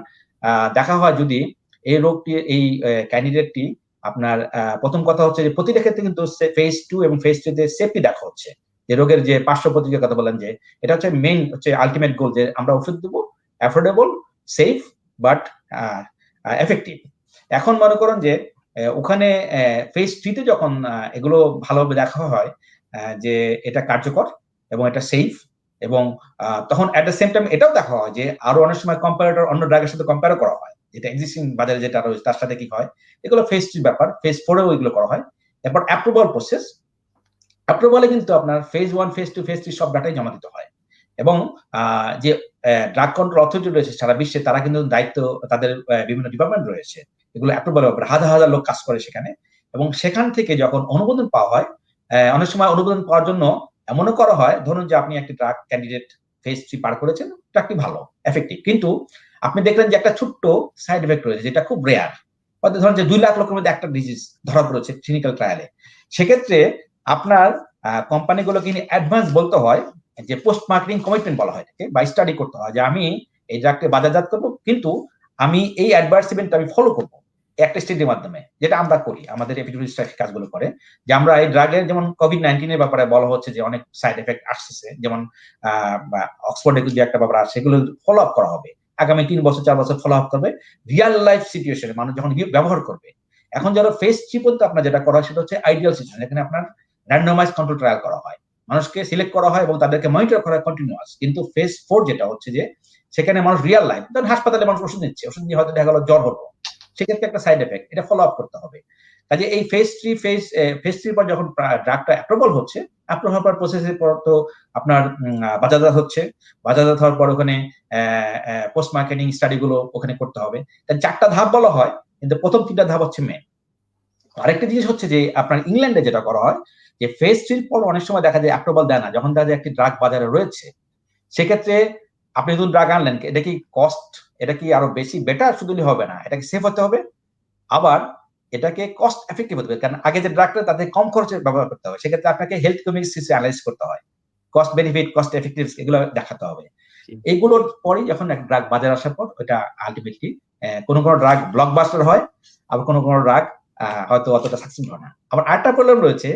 দেখা হয় যদি এই রোগটি, এই ক্যান্ডিডেটটি আপনার প্রথম কথা হচ্ছে যে প্রতিটা ক্ষেত্রে কিন্তু ফেজ 2 এবং ফেজ 3 তে সেফটি দেখা হচ্ছে, যে রোগের যে পার্শ্ব প্রতিক্রিয়ার কথা বলেন, যে এটা হচ্ছে মেইন হচ্ছে আলটিমেট গোল, যে আমরা ওষুধ দেবো অ্যাফোর্ডেবল, সেফ বাট এফেক্টিভ। এখন মনে করুন যে ওখানে ফেজ 3 তে যখন এগুলো ভালোভাবে দেখা হয় যে এটা কার্যকর এবং এটা সেফ, এবং তখন এট দ্য সেম টাইম এটাও দেখা হয় যে আরো অনেক সময় কম্পারেটর অন্য ড্রাগের সাথে কম্পেয়ার করা হয়, যেটা এক্সিস্টিং বাজারে যেটা রয়েছে তার সাথে কি হয়, এগুলো ফেজ 3 ব্যাপার। ফেজ 4 এও এগুলো করা হয়। এরপর অ্যাপ্রুভাল প্রসেস, অ্যাপ্রুভালে কিন্তু আপনার ফেজ 1, ফেজ 2, ফেজ 3 সব ডাটাই জমা দিতে হয়, এবং যে ড্রাগ কন্ট্রোল অথরিটি রয়েছে সারা বিশ্বে, তারা কিন্তু দায়িত্ব, তাদের বিভিন্ন ডিপার্টমেন্ট রয়েছে, এগুলো অ্যাপ্রুভালের ব্যাপারে হাজার হাজার লোক কাজ করে সেখানে। এবং সেখান থেকে যখন অনুমোদন পাওয়া হয়, অনেক সময় অনুমোদন পাওয়ার জন্য এমনও করা হয়, ধরুন যে আপনি একটি ড্রাগ ক্যান্ডিডেট ফেজ 3 পার করেছেন, ড্রাগটি ভালো এফেক্টিভ, কিন্তু আপনি দেখলেন যে একটা ছোট্ট সাইড এফেক্ট রয়েছে যেটা খুব রেয়ার, হয়তো ধরুন যে 2 লাখ লোকের মধ্যে একটা ডিজিজ ধরা পড়েছে ক্লিনিক্যাল ট্রায়ালে। সেক্ষেত্রে আপনার কোম্পানিগুলো কিন্তু অ্যাডভান্স বলতে হয়, যে পোস্ট মার্কেটিং কমিটমেন্ট বলা হয় এটাকে, বা স্টাডি করতে হয় যে আমি এই ড্রাগকে বাজারজাত করবো, কিন্তু আমি এই অ্যাডভার্স ইভেন্ট আমি ফলো করবো একটা স্টেজের মাধ্যমে, যেটা আমরা করি, আমাদের এপিডেমিওলজিস্টরা কাজগুলো করে, যে আমরা এই ড্রাগের যেমন কোভিড-19 এর ব্যাপারে বলা হচ্ছে যে অনেক সাইড এফেক্ট আসছে, যেমন অক্সফোর্ডে যে একটা ব্যাপার আছে, সেগুলো ফলো আপ করা হবে আগামী 3 বছর 4 বছর, ফলো আপ করবে রিয়েল লাইফ সিচুয়েশনে মানুষ যখন ব্যবহার করবে। এখন যারা ফেজ 3 পর্যন্ত আপনার যেটা করা হয় সেটা হচ্ছে আইডিয়াল সিচুয়েশন, এখানে আপনার র্যান্ডমাইজ কন্ট্রোল ট্রায়াল করা হয়, মানুষকে সিলেক্ট করা হয় এবং তাদেরকে মনিটর করা হয় কন্টিনিউয়াস। কিন্তু ফেজ 4 যেটা হচ্ছে যে সেখানে মানুষ রিয়েল লাইফ, ধরুন হাসপাতালে মানুষ ওষুধ নিচ্ছে, ওষুধ নিয়ে হয়তো দেখা গেল জ্বর হলো, সেক্ষেত্রে একটা সাইড এফেক্ট, এটা ফলো আপ করতে হবে। কাজে এই ফেজ 3 পর যখন ড্রাগটা অ্যাপ্রুভাল হচ্ছে, অ্যাপ্রুভাল হওয়ার প্রসেসের পর তো আপনার বাজারজাত হচ্ছে, বাজারজাত হওয়ার পর ওখানে পোস্ট মার্কেটিং স্টাডি গুলো ওখানে করতে হবে। 4টা ধাপ বলা হয়, কিন্তু প্রথম 3টা ধাপ হচ্ছে মেন। আরেকটা জিনিস হচ্ছে যে আপনার ইংল্যান্ডে যেটা করা হয়, যে ফেজ 3 পর অনেক সময় দেখা যায় অ্যাপ্রুভাল দেয় না, যখন দেখা যায় একটি ড্রাগ বাজারে রয়েছে, সেক্ষেত্রে আপনি যদি ড্রাগ আনলেন, এটা কি কস্ট, এটা কি আরো বেশি বেটার শুধুই হবে না, এটা কি সেফ হতে হবে, আবার এটাকে কস্ট এফেক্টিভ হতে হবে, কারণ আগে যে ড্রাগটা তাতে কম খরচে ব্যবহার করতে হবে, সেক্ষেত্রে আপনাকে হেলথ ইকোনমিক্স অ্যানালাইজ করতে হয়, কস্ট বেনিফিট, কস্ট এফেক্টিভ এগুলো দেখাতে হবে। এইগুলোর পরই যখন এক ড্রাগ বাজারে আসার পর ওটা আলটিমেটলি কোনো ড্রাগ ব্লকবাস্টার হয়, আবার কোনো ড্রাগ হয়তো অতটা সাকসেসফুল হয় না। আবার আরেকটা প্রবলেম রয়েছে,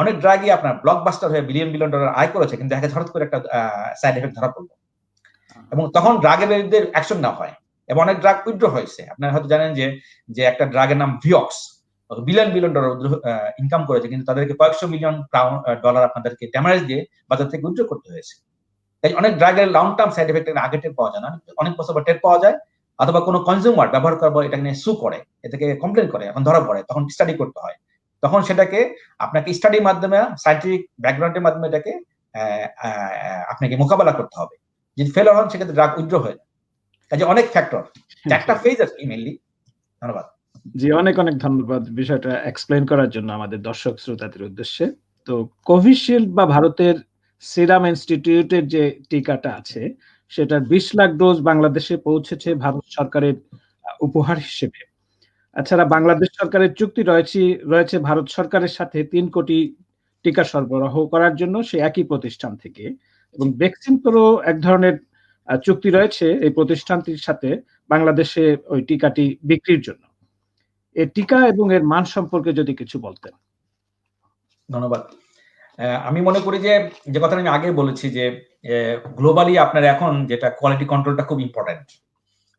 অনেক ড্রাগই আপনার ব্লকবাস্টার হয়ে বিলিয়ন বিলিয়ন ডলার আয় করেছে, কিন্তু দেখা হঠাৎ করে একটা সাইড এফেক্ট ধরা পড়লো, এবং তখন ড্রাগের বিরুদ্ধে অ্যাকশন নেওয়া হয়, এবং অনেক ড্রাগ উইথড্র হয়েছে। আপনারা হয়তো জানেন যে একটা ড্রাগের নাম ভিওক্স, বিলিয়ন বিলিয়ন ডলার ইনকাম করেছে, কিন্তু তাদেরকে কয়েকশো মিলিয়ন ডলার আপনাদেরকে ড্যামেজ দিয়ে বাজার থেকে উইথড্র করতে হয়েছে। তাই অনেক ড্রাগের লং টার্ম সাইড এফেক্ট আগে টের পাওয়া যায় না, অনেক বছর পর টের পাওয়া যায়, অথবা কোনো কনজিউমার ব্যবহার করার পর এটা নিয়ে সু করে, এটাকে কমপ্লেন করে, এখন ধরা পড়ে, তখন স্টাডি করতে হয়, তখন সেটাকে আপনাকে স্টাডির মাধ্যমে, সায়েন্টিফিক ব্যাকগ্রাউন্ডের মাধ্যমে এটাকে আপনাকে মোকাবেলা করতে হবে। যদি ফেলার হন সেক্ষেত্রে ড্রাগ উইথড্র হয়ে যায়। কাজে অনেক ফ্যাক্টর, 4টা ফেজ আর কি মেইনলি। ধন্যবাদ। জি, অনেক অনেক ধন্যবাদ বিষয়টা এক্সপ্লেইন করার জন্য আমাদের দর্শক শ্রোতাদের উদ্দেশ্যে। তো কোভিশিল্ড বা ভারতের সিরাম ইনস্টিটিউটের যে টিকাটা আছে, সেটার 20 লাখ ডোজ বাংলাদেশে পৌঁছেছে ভারত সরকারের উপহার হিসেবে। এছাড়া বাংলাদেশ সরকারের চুক্তি রয়েছে ভারত সরকারের সাথে 3 কোটি টিকা সরবরাহ করার জন্য সেই একই প্রতিষ্ঠান থেকে, এবং বেক্সিমকোরও এক ধরনের চুক্তি রয়েছে এই প্রতিষ্ঠানটির সাথে বাংলাদেশে ওই টিকাটি বিক্রির জন্য। এই টিকা এবং এর মান সম্পর্কে যদি কিছু বলতেন। ধন্যবাদ। আমি মনে করি যে কথাটা আমি আগে বলেছি যে গ্লোবালি আপনার এখন যেটা কোয়ালিটি কন্ট্রোলটা খুব ইম্পর্টেন্ট,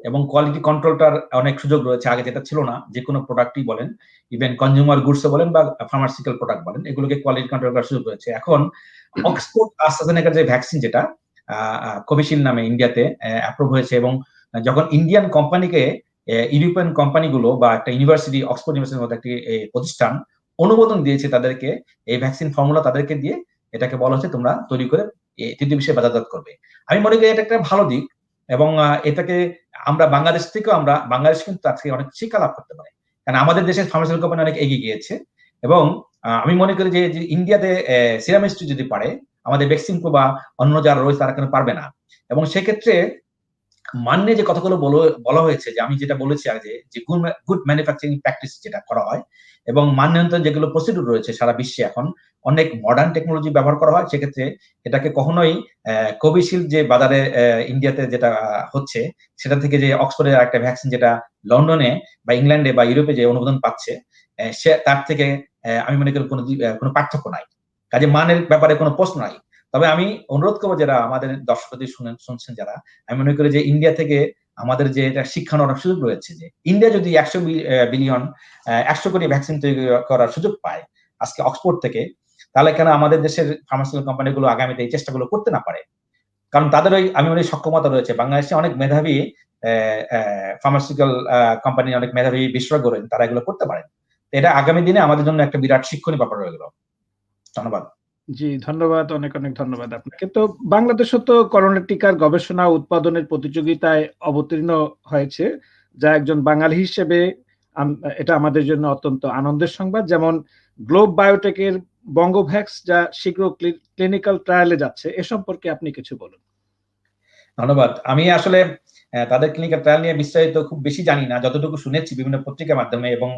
এবং কোয়ালিটি কন্ট্রোলটার অনেক সুযোগ রয়েছে, আগে যেটা ছিল না। যে কোনো প্রোডাক্টই বলেন, ইভেন কনজিউমার গুডস বলেন বা ফার্মাসিউটিক্যাল প্রোডাক্ট বলেন, এগুলোকে কোয়ালিটি কন্ট্রোল করার সুযোগ রয়েছে। এখন অক্সফোর্ড অ্যাস্ট্রাজেনেকার যে ভ্যাকসিন, যেটা কোভিশিল্ড নামে ইন্ডিয়াতে অ্যাপ্রুভ হয়েছে, এবং যখন ইন্ডিয়ান কোম্পানিকে ইউরোপিয়ান কোম্পানিগুলো বা একটা ইউনিভার্সিটি, অক্সফোর্ড ইউনিভার্সিটির মতো একটি প্রতিষ্ঠান অনুমোদন দিয়েছে তাদেরকে, এই ভ্যাকসিন ফর্মুলা তাদেরকে দিয়ে এটাকে বলা হচ্ছে তোমরা তৈরি করে তৃতীয় বিশ্বে বাজারজাত করবে। আমি মনে করি এটা একটা ভালো দিক, এবং এটাকে আমরা বাংলাদেশ থেকেও বাংলাদেশ কিন্তু আজকে অনেক শিক্ষা লাভ করতে পারে, কারণ আমাদের দেশের ফার্মাসিউটিক্যাল কোম্পানি অনেক এগিয়ে গিয়েছে। এবং আমি মনে করি যে ইন্ডিয়াতে সিরাম ইনস্টিটিউট যদি পারে, আমাদের বেক্সিমকো বা অন্য যারা রয়েছে তারা কেন পারবে না। এবং সেক্ষেত্রে মান্য যে কথাগুলো বলা হয়েছে, যে আমি যেটা বলেছি আগে, যে গুড ম্যানুফ্যাকচারিং প্র্যাকটিস যেটা করা হয়, এবং মান নিয়ন্ত্রণ যেগুলো প্রসিডিউর রয়েছে সারা বিশ্বে এখন অনেক মডার্ন টেকনোলজি ব্যবহার করা হয়, সেক্ষেত্রে এটাকে কখনোই কোভিশিল্ড যে বাজারে ইন্ডিয়াতে যেটা হচ্ছে, সেটা থেকে যে অক্সফোর্ডের একটা ভ্যাকসিন যেটা লন্ডনে বা ইংল্যান্ডে বা ইউরোপে যে অনুমোদন পাচ্ছে, সে তার থেকে আমি মনে করি কোনো পার্থক্য নাই। কাজে মানের ব্যাপারে কোনো প্রশ্ন নাই। তবে আমি অনুরোধ করবো, যারা আমাদের দর্শকদের শুনছেন যারা, আমি মনে করি যে ইন্ডিয়া থেকে আমাদের যে এটা শিক্ষানোর অনেক সুযোগ রয়েছে, যে ইন্ডিয়া যদি 100 কোটি ভ্যাকসিন তৈরি করার সুযোগ পায় আজকে অক্সফোর্ড থেকে, তাহলে কেন আমাদের দেশের ফার্মাসিউটিক্যাল কোম্পানিগুলো আগামীতে এই চেষ্টাগুলো করতে না পারে? কারণ তাদের আমি মনে সক্ষমতা রয়েছে। বাংলাদেশে অনেক মেধাবী ফার্মাসিউটিক্যাল কোম্পানি, অনেক মেধাবী বিশেষজ্ঞ রয়েছেন, তারা এগুলো করতে পারেন। এটা আগামী দিনে আমাদের জন্য একটা বিরাট শিক্ষণীয় ব্যাপার রয়ে গেল। ধন্যবাদ। জি, ধন্যবাদ। অনেক, অনেক ধন্যবাদ আপনাকে। তো বাংলাদেশও তো করোনা টিকার গবেষণা উৎপাদনের প্রতিযোগিতায় অবতীর্ণ হয়েছে, যা একজন বাঙালি হিসেবে এটা আমাদের জন্য অত্যন্ত আনন্দের সংবাদ। যেমন গ্লোব বায়োটেকের বঙ্গোভ্যাক্স, যা শীঘ্র ক্লিনিক্যাল ট্রায়ালে যাচ্ছে, এ সম্পর্কে আপনি কিছু বলুন। ধন্যবাদ। আমি আসলে তাদের ক্লিনিক্যাল ট্রায়াল নিয়ে বিস্তারিত খুব বেশি জানি না, যতটুকু শুনেছি বিভিন্ন পত্রিকার মাধ্যমে, এবং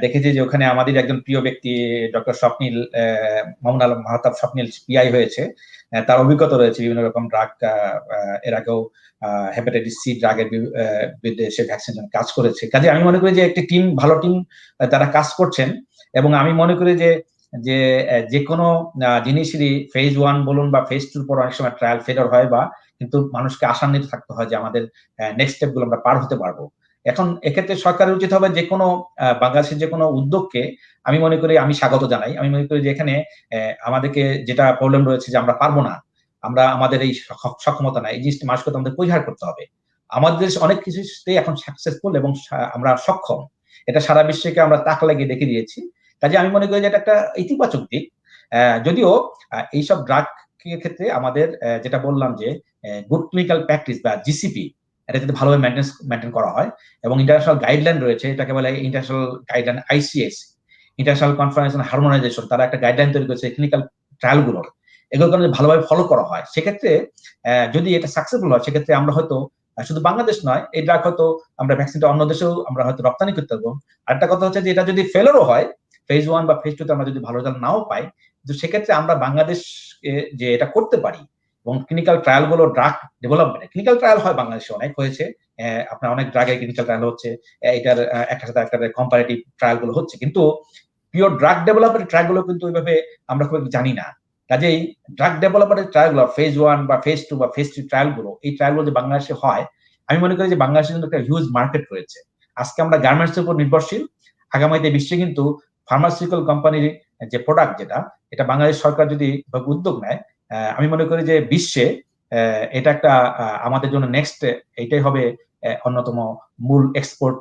দেখেছি যে ওখানে আমাদের একজন প্রিয় ব্যক্তি ডক্টর স্বপ্নিল, মামুন আলম মাহতাব স্বপ্নিল পিআই হয়েছে। তার অভিজ্ঞতা রয়েছে বিভিন্ন রকম ড্রাগ, এর আগেও হেপাটাইটিস সি ড্রাগের বিরুদ্ধে সে ভ্যাকসিন কাজ করেছে। কাজে আমি মনে করি যে একটি টিম, ভালো টিম তারা কাজ করছেন, এবং আমি মনে করি যে কোনো জিনিসেরই ফেজ 1 বলুন বা ফেজ 2 পর অনেক সময় ট্রায়াল ফেলিওর হয়, বা কিন্তু মানুষকে আশান্বিত থাকতে হয় যে আমাদের নেক্সট স্টেপ গুলো আমরা পার হতে পারবো। এখন এক্ষেত্রে সরকারের উচিত হবে যে কোনো বাংলাদেশের যে কোনো উদ্যোগকে আমি মনে করি আমি স্বাগত জানাই। আমি মনে করি যে এখানে আমাদেরকে যেটা প্রবলেম রয়েছে যে আমরা পারবো না, আমরা আমাদের এই সক্ষমতা নাই, এই জিনিসটা মানুষকে তো আমাদের পরিহার করতে হবে। আমাদের দেশ অনেক কিছুতেই এখন সাকসেসফুল এবং আমরা সক্ষম, এটা সারা বিশ্বকে আমরা তাক লাগিয়ে দেখে দিয়েছি। কাজে আমি মনে করি যে এটা একটা ইতিবাচক দিক। যদিও এইসব ড্রাগ ক্ষেত্রে আমাদের যেটা বললাম যে গুড ক্লিনিক্যাল প্র্যাকটিস বা জিসিপি, এটা যদি ভালোভাবে মেনটেন করা হয়, এবং ইন্টারন্যাশনাল গাইডলাইন রয়েছে, এটাকে বলে international guideline ICS, international conference on harmonization, তারা একটা গাইডলাইন তৈরি করেছে ক্লিনিক্যাল ট্রায়াল গুলোর। এগুলো যদি ভালোভাবে ফলো করা হয়, সেক্ষেত্রে যদি এটা সাকসেসফুল হয়, সেক্ষেত্রে আমরা হয়তো শুধু বাংলাদেশ নয়, এই ড্রাগ হয়তো আমরা ভ্যাকসিনটা অন্য দেশেও আমরা হয়তো রপ্তানি করতে পারবো। আরেকটা কথা হচ্ছে যে এটা যদি ফেলারও হয়, ফেজ 1 বা ফেজ 2 তে আমরা যদি ভালো রেজাল্ট নাও পাই, কিন্তু সেক্ষেত্রে আমরা বাংলাদেশ যে এটা করতে পারি, এবং ক্লিনিক্যাল ট্রায়াল গুলো ড্রাগ ডেভেলপমেন্ট, ক্লিনিক্যাল ট্রায়াল হয় বাংলাদেশে অনেক হয়েছে, আপনার অনেক ড্রাগের ক্লিনিক্যাল ট্রায়াল হচ্ছে, এটার একটার সাথে একটা কম্পারেটিভ ট্রায়াল গুলো হচ্ছে, কিন্তু পিওর ড্রাগ ডেভেলপমেন্ট ট্রায়াল গুলো কিন্তু ওইভাবে আমরা খুব জানি না। কাজেই ড্রাগ ডেভেলপমেন্টের ট্রায়াল গুলো ফেজ 1 বা ফেজ 2 বা ফেজ 3 ট্রায়াল গুলো, এই ট্রায়াল গুলো যে বাংলাদেশে হয়, আমি মনে করি যে বাংলাদেশের জন্য একটা হিউজ মার্কেট রয়েছে। আজকে আমরা গার্মেন্টস এর উপর নির্ভরশীল, আগামীতে বিশ্বে কিন্তু ফার্মাসিউটিক্যাল কোম্পানির যে প্রোডাক্ট, যেটা এটা বাংলাদেশ সরকার যদি উদ্যোগ নেয়, আমি মনে করি যে বিশ্বে এটা একটা আমাদের জন্য নেক্সট এইটাই হবে অন্যতম মূল এক্সপোর্ট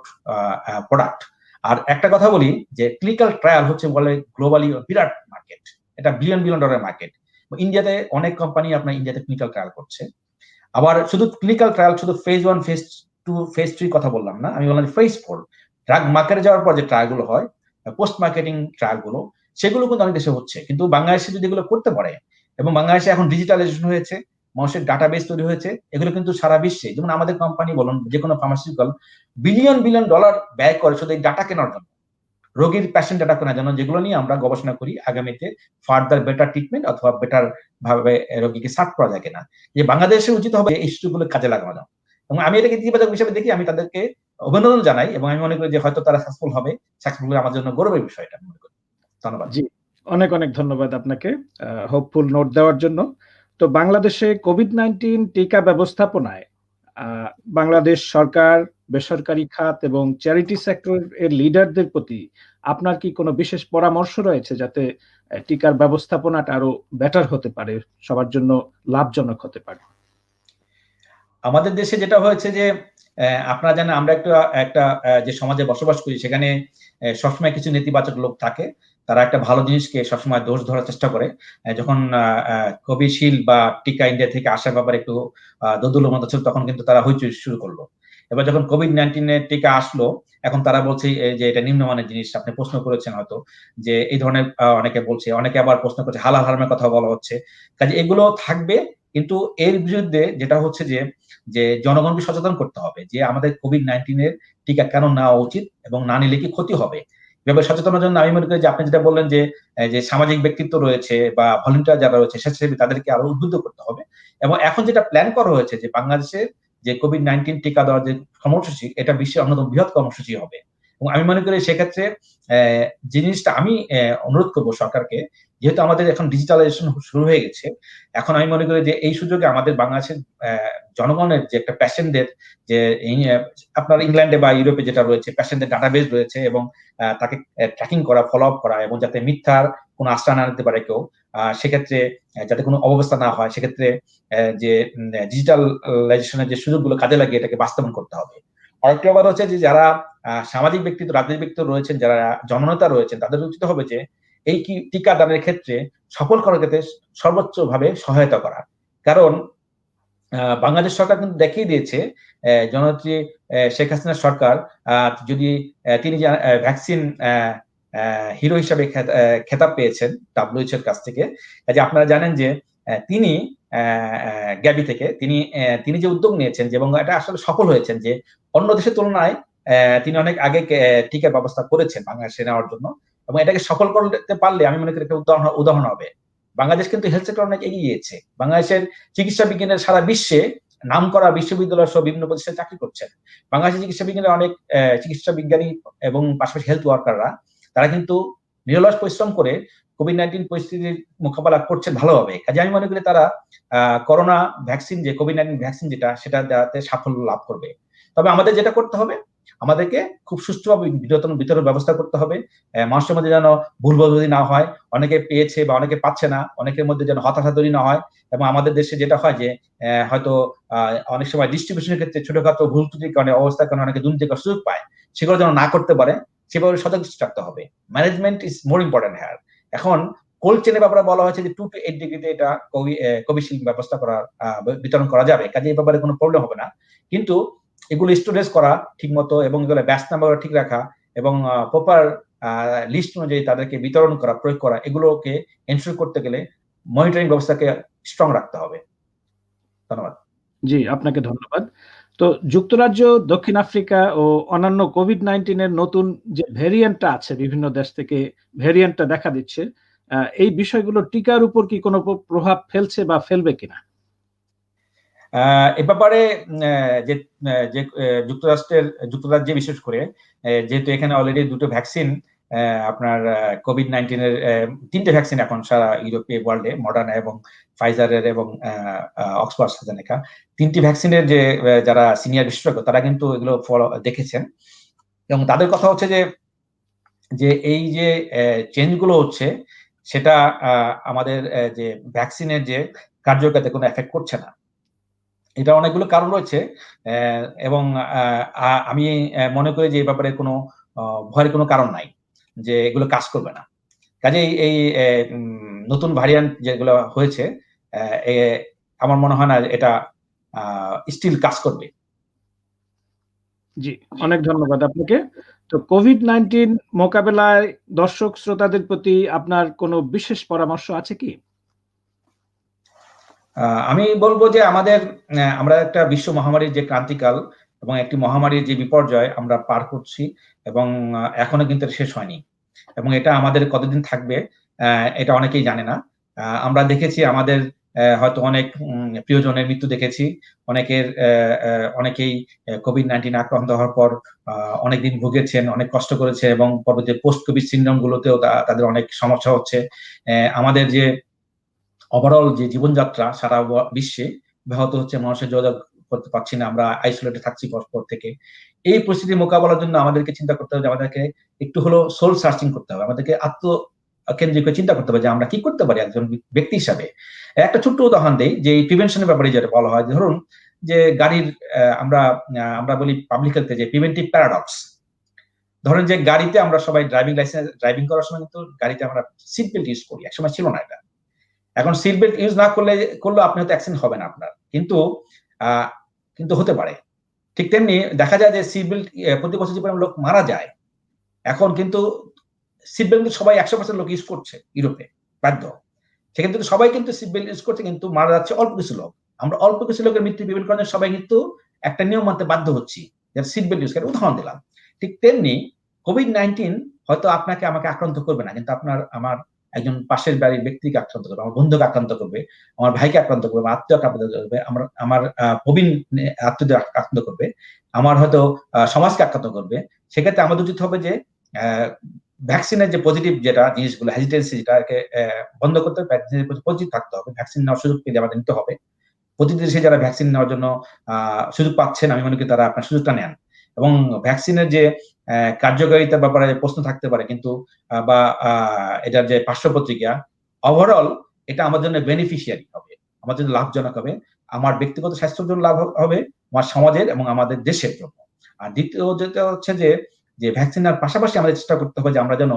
প্রোডাক্ট। আর একটা কথা বলি যে ক্লিনিক্যাল ট্রায়াল হচ্ছে বলে গ্লোবালি বিরাট মার্কেট, এটা বিলিয়ন বিলিয়ন ডলারের মার্কেট। ইন্ডিয়াতে অনেক কোম্পানি আপনার ইন্ডিয়াতে ক্লিনিক্যাল ট্রায়াল করছে। আবার শুধু ক্লিনিক্যাল ট্রায়াল, শুধু ফেজ 1 ফেজ 2 ফেজ 3 কথা বললাম না, আমি বললাম ফেজ 4 ড্রাগ মার্কেটে যাওয়ার পর যে ট্রায়াল গুলো হয়, পোস্ট মার্কেটিং ট্রায়াল গুলো, সেগুলো কিন্তু অনেক দেশে হচ্ছে। কিন্তু বাংলাদেশে যদি এগুলো করতে পারে, এবং বাংলাদেশে এখন ডিজিটালাইজেশন হয়েছে, মানুষের ডাটাবেস তৈরি হয়েছে, এগুলো কিন্তু সারা বিশ্বে, যেমন আমাদের কোম্পানি বলুন, যে কোনো ফার্মাসিউটিক্যাল বিলিয়ন বিলিয়ন ডলার ব্যয় করে শুধু এই ডাটা কেনার জন্য। রোগীর পেশেন্ট ডাটা কেনার জন্য, যেগুলো নিয়ে আমরা গবেষণা করি আগামীতে ফার্দার বেটার ট্রিটমেন্ট অথবা বেটার ভাবে রোগীকে সার্ভ করা যায় কিনা। যে বাংলাদেশের উচিত হবে এই সুযোগগুলো কাজে লাগানো, এবং আমি এটাকে ইতিবাচক হিসেবে দেখি। আমি তাদেরকে অভিনন্দন জানাই এবং আমি মনে করি যে হয়তো তারা সাকসেসফুল হলে আমার জন্য গৌরবের বিষয় এটা মনে করি। ধন্যবাদ। জি, অনেক অনেক ধন্যবাদ আপনাকে হোপফুল নোট দেওয়ার জন্য। তো বাংলাদেশে কোভিড-19 টিকা ব্যবস্থাপনায় বাংলাদেশ সরকার, বেসরকারি খাত এবং চ্যারিটি সেক্টর এর লিডারদের প্রতি আপনার কি কোনো বিশেষ পরামর্শ রয়েছে যাতে টিকার ব্যবস্থাপনাটা আরো বেটার হতে পারে, সবার জন্য লাভজনক হতে পারে? আমাদের দেশে যেটা হয়েছে যে আপনারা জানেন আমরা একটা যে সমাজে বসবাস করি সেখানে সবসময় কিছু নেতিবাচক লোক থাকে। তারা একটা ভালো জিনিসকে সবসময় দোষ ধরার চেষ্টা করে। যখন কোভিশিল্ড বা টিকা ইন্ডিয়া থেকে আসার ব্যাপারে একটু দোদুল্যমান ছিল, তখন কিন্তু তারা হইচই শুরু করলো। এবার যখন কোভিড-19 এর টিকা আসলো, এখন তারা বলছে যে এটা নিম্নমানের জিনিস। আপনি প্রশ্ন করেছেন হয়তো যে এই ধরনের অনেকে বলছে, অনেকে আবার প্রশ্ন করছে হালাল হারামের কথা বলা হচ্ছে। কাজে এগুলো থাকবে, কিন্তু এর বিরুদ্ধে যেটা হচ্ছে যে জনগণকে সচেতন করতে হবে যে আমাদের কোভিড-19 এর টিকা কেন নেওয়া উচিত এবং না নিলে কি ক্ষতি হবে। এভাবে সচেতনের জন্য আমি মনে করি যে আপনি যেটা বললেন যে সামাজিক ব্যক্তিত্ব রয়েছে বা ভলান্টিয়ার যারা রয়েছে স্বেচ্ছাসেবী, তাদেরকে আরো উদ্বুদ্ধ করতে হবে। এবং এখন যেটা প্ল্যান করা হয়েছে যে বাংলাদেশের যে কোভিড-19 টিকা দেওয়ার যে কর্মসূচি, এটা বিশ্বের অন্যতম বৃহৎ কর্মসূচি হবে। এবং আমি মনে করি সেক্ষেত্রে জিনিসটা আমি অনুরোধ করব সরকারকে, যেহেতু আমাদের এখন ডিজিটালাইজেশন শুরু হয়ে গেছে, এখন আমি মনে করি যে এই সুযোগে আমাদের বাংলাদেশের জনগণের যে একটা পেশেন্টদের যে আপনার ইংল্যান্ডে বা ইউরোপে যেটা রয়েছে পেশেন্টদের ডাটাবেস রয়েছে, এবং তাকে ট্র্যাকিং করা, ফলো আপ করা, এবং যাতে মিথ্যার কোনো আশ্রয় না নিতে পারে কেউ, সেক্ষেত্রে যাতে কোনো অব্যবস্থা না হয়, সেক্ষেত্রে যে ডিজিটালাইজেশনের যে সুযোগগুলো কাজে লাগিয়ে এটাকে বাস্তবায়ন করতে হবে। আরেকটা ব্যাপার হচ্ছে যে যারা সামাজিক ব্যক্তিত্ব, রাজনৈতিক ব্যক্তিত্ব রয়েছেন, যারা জননেতা রয়েছেন, তাদের উচিত হবে যে এই টিকা দানের ক্ষেত্রে সফল করার ক্ষেত্রে সর্বোচ্চ ভাবে সহায়তা করা। কারণ বাংলাদেশ সরকার কিন্তু দেখিয়ে দিয়েছে, জননেত্রী শেখ হাসিনা সরকার যদি তিনি ভ্যাকসিন হিরো হিসাবে খেতাব পেয়েছেন WHO এর কাছ থেকে। কাজে আপনারা জানেন যে তিনি গ্যাবি থেকে তিনি যে উদ্যোগ নিয়েছেন এবং এটা আসলে সফল হয়েছেন, যে অন্য দেশের তুলনায় তিনি অনেক আগে টিকার ব্যবস্থা করেছেন বাংলাদেশে নেওয়ার জন্য, এবং এটাকে সফল করতে পারলে আমি মনে করি একটা উদাহরণ হবে। বাংলাদেশ কিন্তু হেলথ সেক্টর অনেক এগিয়ে গিয়েছে। বাংলাদেশের চিকিৎসা বিজ্ঞানের সারা বিশ্বে নামকরা বিশ্ববিদ্যালয় সহ বিভিন্ন প্রতিষ্ঠানে চাকরি করছেন। বাংলাদেশের চিকিৎসা বিজ্ঞানের অনেক চিকিৎসা বিজ্ঞানী এবং পাশাপাশি হেলথ ওয়ার্কাররা, তারা কিন্তু নিরলস পরিশ্রম করে কোভিড-19 পরিস্থিতির মোকাবেলা করছেন ভালোভাবে। কাজে আমি মনে করি তারা করোনা ভ্যাকসিন, যে কোভিড-19 ভ্যাকসিন সেটা দেওয়াতে সাফল্য লাভ করবে। তবে আমাদের যেটা করতে হবে, আমাদেরকে খুব সুষ্ঠুভাবে বিতরণ ব্যবস্থা করতে হবে। মানুষের মধ্যে যেন ভুল বোঝাবুঝি না হয়, অনেকে পেয়েছে বা অনেকে পাচ্ছে না, অনেকের মধ্যে যেন হতাশা তৈরি না হয়। এবং আমাদের দেশে যেটা হয় যে হয়তো অনেক সময় ডিস্ট্রিবিউশনের ক্ষেত্রে ছোটখাটো ভুল ত্রুটির কারণে, অবস্থার কারণে অনেকে দুর্নীতি করার সুযোগ পায়, সেগুলো যেন না করতে পারে সেভাবে সজাগ থাকতে হবে। Management is more important here. এখন কোল্ড চেনের ব্যাপারে বলা হয়েছে যে 2 to 8 ডিগ্রিতে এটা কোভিশিল্ড ব্যবস্থা করা, বিতরণ করা যাবে। কাজে এই ব্যাপারে কোনো প্রবলেম হবে না। কিন্তু এগুলো স্টোরেজ করা ঠিক মতো, এবং এগুলো ব্যাচ নাম্বার ঠিক রাখা, এবং প্রপার লিস্ট অনুযায়ী তাদেরকে বিতরণ করা, প্রয়োগ করা, এগুলোকে এনশিওর করতে গেলে মনিটরিং ব্যবস্থাকে স্ট্রং রাখতে হবে। ধন্যবাদ। জি, আপনাকে ধন্যবাদ। তো যুক্তরাজ্য, দক্ষিণ আফ্রিকা ও অন্যান্য কোভিড-19 এর নতুন যে ভেরিয়েন্টটা আছে, বিভিন্ন দেশ থেকে ভেরিয়েন্টটা দেখা দিচ্ছে, এই বিষয়গুলো টিকার উপর কি কোনো প্রভাব ফেলছে বা ফেলবে কিনা? এ ব্যাপারে যে যুক্তরাজ্যে বিশেষ করে, যেহেতু এখানে অলরেডি 2টো ভ্যাকসিন, আপনার কোভিড-19 এর 3টে ভ্যাকসিন এখন সারা ইউরোপীয় ওয়ার্ল্ডে, মডার্না এবং ফাইজারের এবং অক্সফোর্ড অ্যাস্ট্রাজেনেকা, 3টি ভ্যাকসিনের যে যারা সিনিয়র বিশেষজ্ঞ, তারা কিন্তু এগুলো দেখেছেন, এবং তাদের কথা হচ্ছে যে এই যে চেঞ্জ গুলো হচ্ছে, সেটা আমাদের যে ভ্যাকসিনের যে কার্যকারিতাতে কোনো এফেক্ট করছে না। এটা অনেকগুলো কারণ রয়েছে, এবং আমি মনে করি যে এই ব্যাপারে কোনো ভয়ের কোনো কারণ নাই যে এগুলো কাজ করবে না। কাজেই এই নতুন ভ্যারিয়েন্ট যেগুলো হয়েছে, আমার মনে হয় না এটা স্টিল কাজ করবে। জি, অনেক ধন্যবাদ আপনাকে। তো কোভিড-19 মোকাবেলায় দর্শক শ্রোতাদের প্রতি আপনার কোনো বিশেষ পরামর্শ আছে কি? আমি বলবো যে আমরা একটা বিশ্ব মহামারীর যে ক্রান্তিকাল এবং একটি মহামারীর যে বিপর্যয় আমরা পার করছি, এবং এখনো কিন্তু শেষ হয়নি, এবং এটা আমাদের কতদিন থাকবে এটা অনেকেই জানে না। আমরা দেখেছি আমাদের হয়তো অনেক প্রিয়জনের মৃত্যু দেখেছি, অনেকেই কোভিড-19 আক্রান্ত হওয়ার পর অনেকদিন ভুগেছেন, অনেক কষ্ট করেছে, এবং পরবর্তী পোস্ট কোভিড সিনড্রোম গুলোতেও তাদের অনেক সমস্যা হচ্ছে। আমাদের যে ওভারঅল যে জীবনযাত্রা সারা বিশ্বে ব্যাহত হচ্ছে, মানুষের যোগাযোগ করতে পারছি না, আমরা আইসোলেটে থাকছি পরস্পর থেকে। এই পরিস্থিতি মোকাবেলার জন্য আমাদেরকে চিন্তা করতে হবে, আমাদেরকে একটু হলো সোল সার্চিং করতে হবে, আমাদেরকে আত্মকেন্দ্রিক চিন্তা করতে হবে যে আমরা কি করতে পারি একজন ব্যক্তি হিসাবে। একটা ছোট্ট উদাহরণ দেই, যে এই প্রিভেনশনের ব্যাপারে যেটা বলা হয়, ধরুন যে গাড়ির আমরা বলি পাবলিক হেলথে যে প্রিভেন্টিভ প্যারাডক্স। ধরেন যে গাড়িতে আমরা সবাই ড্রাইভিং করার সময় কিন্তু গাড়িতে আমরা সিট বেল্ট ইউজ করি, একসময় ছিল না এটা। এখন সিট বেল্ট ইউজ না করলে আপনি হয়তো অ্যাক্সিডেন্ট হবে না আপনার, কিন্তু হতে পারে। ঠিক তেমনি দেখা যায় যে সিট বেল্ট প্রতি বছর যে পরিমাণ লোক মারা যায়, এখন কিন্তু সিট বেল্ট সবাই 100% লোক ইউজ করছে ইউরোপে, বাধ্য। সেখানে কিন্তু সবাই কিন্তু সিট বেল্ট ইউজ করছে, কিন্তু মারা যাচ্ছে অল্প কিছু লোক। আমরা অল্প কিছু লোকের মৃত্যু প্রিভেন্ট করার জন্য সবাই কিন্তু একটা নিয়ম মানতে বাধ্য হচ্ছি, যারা সিট বেল্ট ইউজ করে। উদাহরণ দিলাম। ঠিক তেমনি কোভিড-19 হয়তো আপনাকে আমাকে আক্রান্ত করবে না, কিন্তু আমার একজন পাশের বাড়ির ব্যক্তিকে আক্রান্ত করবে, আমার বন্ধুকে আক্রান্ত করবে, আমার ভাইকে আক্রান্ত করবে, আমার আত্মীয়কে আক্রান্ত করবে, আমার প্রবীণ আত্মীয়দের আক্রান্ত করবে, আমার হয়তো সমাজকে আক্রান্ত করবে। সেক্ষেত্রে আমাদের উচিত হবে যে ভ্যাকসিনের যে পজিটিভ যেটা জিনিসগুলো, হেজিটেন্সি যেটাকে বন্ধ করতে হবে, ভ্যাকসিনের প্রতি পজিটিভ থাকতে হবে। ভ্যাকসিন নেওয়ার সুযোগ পেলে আমাদের নিতে হবে। প্রতিটি দেশে যারা ভ্যাকসিন নেওয়ার জন্য সুযোগ পাচ্ছেন, আমি মনে করি তারা আপনার সুযোগটা নেন। এবং ভ্যাকসিনের যে কার্যকারিতার ব্যাপারে প্রশ্ন থাকতে পারে, কিন্তু বা এটার যে পার্শ্ব প্রতিক্রিয়া, ওভারঅল এটা আমার জন্য বেনিফিশিয়ারি হবে, আমার জন্য লাভজনক হবে, আমার ব্যক্তিগত স্বাস্থ্যের জন্য লাভ হবে, আমার সমাজের এবং আমাদের দেশের জন্য। আর দ্বিতীয় যেটা হচ্ছে যে ভ্যাকসিন নেওয়ার পাশাপাশি আমাদের চেষ্টা করতে হবে যে আমরা যেন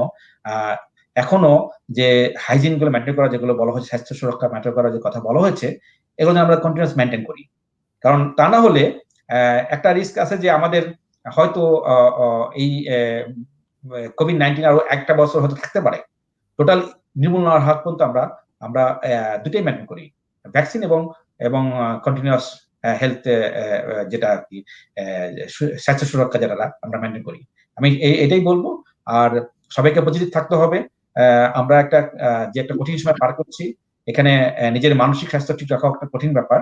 এখনো যে হাইজিন গুলো মেনটেন করা, যেগুলো বলা হয়েছে স্বাস্থ্য সুরক্ষা মেনটেন করার যে কথা বলা হয়েছে, এগুলো আমরা কন্টিনিউয়াস মেনটেন করি। কারণ তা না হলে একটা রিস্ক আছে যে আমাদের হয়তো এই কোভিড-19 আরো একটা বছর হয়তো থাকতে পারে। টোটাল নির্মূল হওয়ার হাত পর্যন্ত আমরা দুটোই মেনটেন করি, ভ্যাকসিন এবং কন্টিনিউয়াস হেলথ, যেটা আর কি স্বাস্থ্য সুরক্ষা যেটা আমরা মেনটেন করি। আমি এটাই বলবো। আর সবাইকে পজিটিভ থাকতে হবে। আমরা যে একটা কঠিন সময় পার করছি, এখানে নিজের মানসিক স্বাস্থ্য ঠিক রাখা একটা কঠিন ব্যাপার।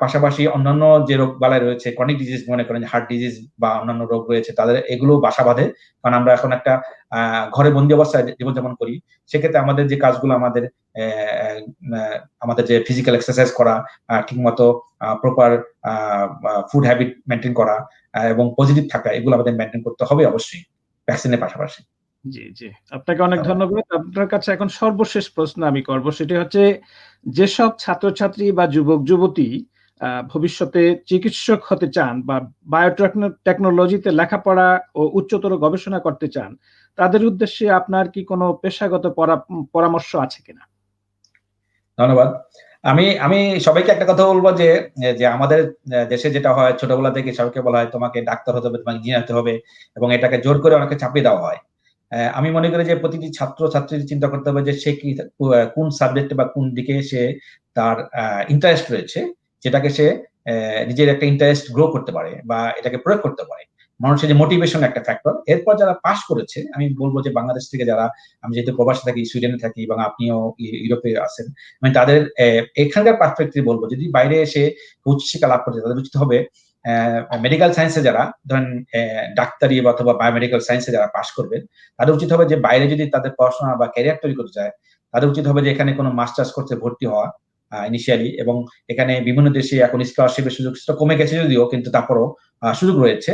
পাশাপাশি অন্যান্য যে রোগ বালাই রয়েছে, ক্রনিক ডিজিজ মনে করেন হার্ট ডিজিজ বা অন্যান্য রোগ রয়েছে, তাদের এগুলো বাসা বাঁধে। কারণ আমরা এখন একটা ঘরে বন্দি অবস্থায় জীবনযাপন করি। সেক্ষেত্রে আমাদের যে কাজগুলো, আমাদের যে ফিজিক্যাল এক্সারসাইজ করা, ঠিকমতো প্রপার ফুড হ্যাবিট মেনটেন করা, এবং পজিটিভ থাকা, এগুলো আমাদের মেনটেন করতে হবে অবশ্যই ভ্যাকসিনের পাশাপাশি। জি, জি। আপনাকে অনেক ধন্যবাদ। আপনার কাছে এখন সর্বশেষ প্রশ্ন আমি করব, সেটি হচ্ছে যেসব ছাত্রছাত্রী বা যুবক-যুবতী ভবিষ্যতে চিকিৎসক হতে চান বা বায়োটেকনোলজিতে লেখাপড়া ও উচ্চতর গবেষণা করতে চান, তাদের উদ্দেশ্যে আপনার কি কোনো পেশাগত পরামর্শ আছে কিনা? ধন্যবাদ। আমি সবাইকে একটা কথা বলবো যে আমাদের দেশে যেটা হয়, ছোটবেলা থেকে সবাইকে বলা হয় তোমাকে ডাক্তার হতে হবে, তোমাকে ইঞ্জিনিয়ার হতে হবে, এবং এটাকে জোর করে অনেকে চাপিয়ে দেওয়া হয়। আমি মনে করি যে প্রতিটি ছাত্রীর চিন্তা করতে হবে যে সে কোন সাবজেক্টে বা কোন দিকে সে তার ইন্টারেস্ট রয়েছে, যেটাকে সে নিজের একটা ইন্টারেস্ট গ্রো করতে পারে বা এটাকে প্রয়োগ করতে পারে। মানুষের যে মোটিভেশন একটা ফ্যাক্টর। এরপর যারা পাস করেছে, আমি বলবো যে বাংলাদেশ থেকে যারা, আমি যেহেতু প্রবাসে থাকি, সুইডেনে থাকি এবং আপনিও ইউরোপে আছেন, মানে তাদের এখানকার পার্সপেক্টিভ বলবো, যদি বাইরে এসে উচ্চশিক্ষা লাভ করতে, তাদের উচিত হবে মেডিকেল সায়েন্সে যারা ধরেন ডাক্তারি অথবা বায়োমেডিক্যাল সায়েন্সে যারা পাস করবেন, তাদের উচিত হবে যে বাইরে যদি তাদের পড়াশোনা বা ক্যারিয়ার তৈরি করতে চায়, তাদের উচিত হবে যে এখানে কোনো মাস্টার্স কোর্সে ভর্তি হওয়া ইনিশিয়ালি। এবং এখানে বিভিন্ন দেশে এখন স্কলারশিপের সুযোগ কমে গেছে যদিও, কিন্তু তারপরও সুযোগ রয়েছে,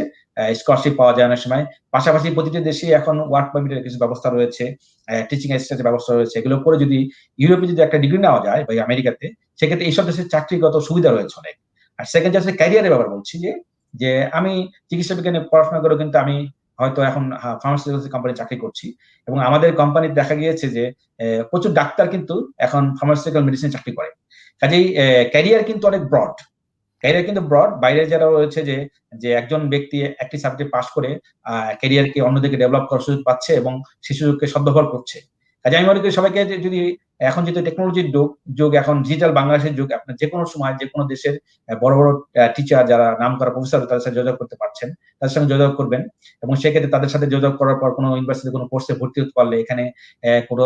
স্কলারশিপ পাওয়া যায় অনেক সময়। পাশাপাশি প্রতিটি দেশে এখন ওয়ার্ক পারমিটের কিছু ব্যবস্থা রয়েছে, টিচিং অ্যাসিস্ট্যান্টের ব্যবস্থা রয়েছে। এগুলো করে যদি ইউরোপে যদি একটা ডিগ্রি নেওয়া যায় বা আমেরিকাতে, সেক্ষেত্রে এইসব দেশের চাকরিগত সুবিধা রয়েছে অনেক। আর সেকেন্ড হচ্ছে ক্যারিয়ারের ব্যাপার বলছি, যে আমি চিকিৎসা বিজ্ঞানে পড়াশোনা করে কিন্তু আমি হয়তো এখন ফার্মাসিউটিক্যাল কোম্পানি চাকরি করছি, এবং আমাদের কোম্পানিতে দেখা গিয়েছে যে প্রচুর ডাক্তার কিন্তু এখন ফার্মাসিউটিক্যাল মেডিসিন চাকরি করে। কাজেই ক্যারিয়ার কিন্তু অনেক ব্রড, বাইরে যারা রয়েছে যে একজন ব্যক্তি একটি সাবজেক্ট পাস করে ক্যারিয়ারকে অন্যদিকে ডেভেলপ করার সুযোগ পাচ্ছে এবং সেই সুযোগকে সদ্ব্যবহার করছে। কাজে আমি মনে করি সবাইকে যদি এখন যেহেতু টেকনোলজির যুগ, এখন ডিজিটাল বাংলাদেশের যুগ, আপনার যে কোনো সময় যে কোনো দেশের বড় বড় টিচার যারা নাম করা প্রফেসর তাদের সাথে যোগাযোগ করতে পারছেন, তাদের সঙ্গে যোগাযোগ করবেন এবং সেক্ষেত্রে তাদের সাথে যোগাযোগ করার পর কোনো ইউনিভার্সিটি কোনো কোর্সে ভর্তি হতে পারলে এখানে কোনো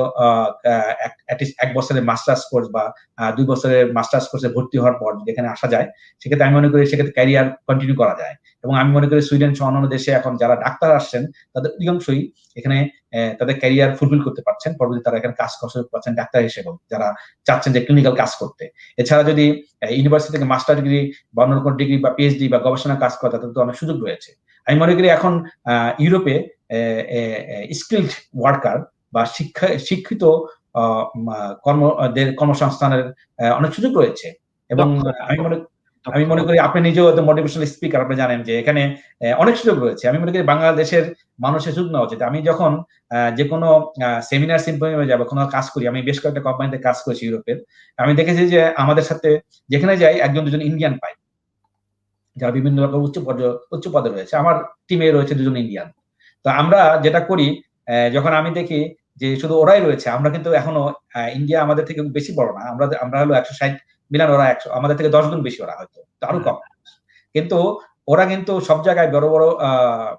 এক বছরের মাস্টার্স কোর্স বা 2 বছরের মাস্টার্স কোর্সে ভর্তি হওয়ার পর যদি এখানে আসা যায়, সেক্ষেত্রে আমি মনে করি সেক্ষেত্রে ক্যারিয়ার কন্টিনিউ করা যায়। এবং আমি মনে করি সুইডেন সহ অন্যান্য দেশে এখন যারা ডাক্তার আসছেন তাদের অধিকাংশই এখানে তাদের ক্যারিয়ার ফুলফিল করতে পারছেন, পরবর্তী তারা এখানে কাজ করতে পারছেন ডাক্তার হিসেবেও, যারা চাচ্ছেন যে ক্লিনিক্যাল কাজ করতে। এছাড়া যদি ইউনিভার্সিটি থেকে মাস্টার ডিগ্রি বা অন্য কোনো ডিগ্রি বা পিএইচডি বা গবেষণা কাজ করা, তাদের তো অনেক সুযোগ রয়েছে। আমি মনে করি এখন ইউরোপে স্কিলড ওয়ার্কার বা শিক্ষিত কর্মসংস্থানের অনেক সুযোগ রয়েছে। এবং আমি মনে করি আপনি নিজেও মোটিভেশনাল স্পিকার, আপনি জানেন যে এখানে অনেক সুযোগ রয়েছে। আমি মনে করি বাংলাদেশের মানুষের সুযোগ নেওয়া উচিত। আমি যখন যে কোনো সেমিনার সিম্পোজিয়ামে যাবো, কোনো কাজ করি, আমি বেশ কয়েকটা কোম্পানিতে কাজ করেছি ইউরোপের, আমি দেখেছি যে আমাদের সাথে যেখানে যাই একজন দুজন ইন্ডিয়ান পাই, যারা বিভিন্ন রকম উচ্চ পদে রয়েছে। আমার টিমে রয়েছে 2 জন ইন্ডিয়ান। তো আমরা যেটা করি, যখন আমি দেখি যে শুধু ওরাই রয়েছে, আমরা কিন্তু এখনো ইন্ডিয়া আমাদের থেকে বেশি বড় না, আমরা হলো 160 মিলিয়ন, ওরা 100, আমাদের থেকে 10 গুণ বেশি, ওরা হয়তো আরো কম। কিন্তু ওরা কিন্তু সব জায়গায় বড় বড়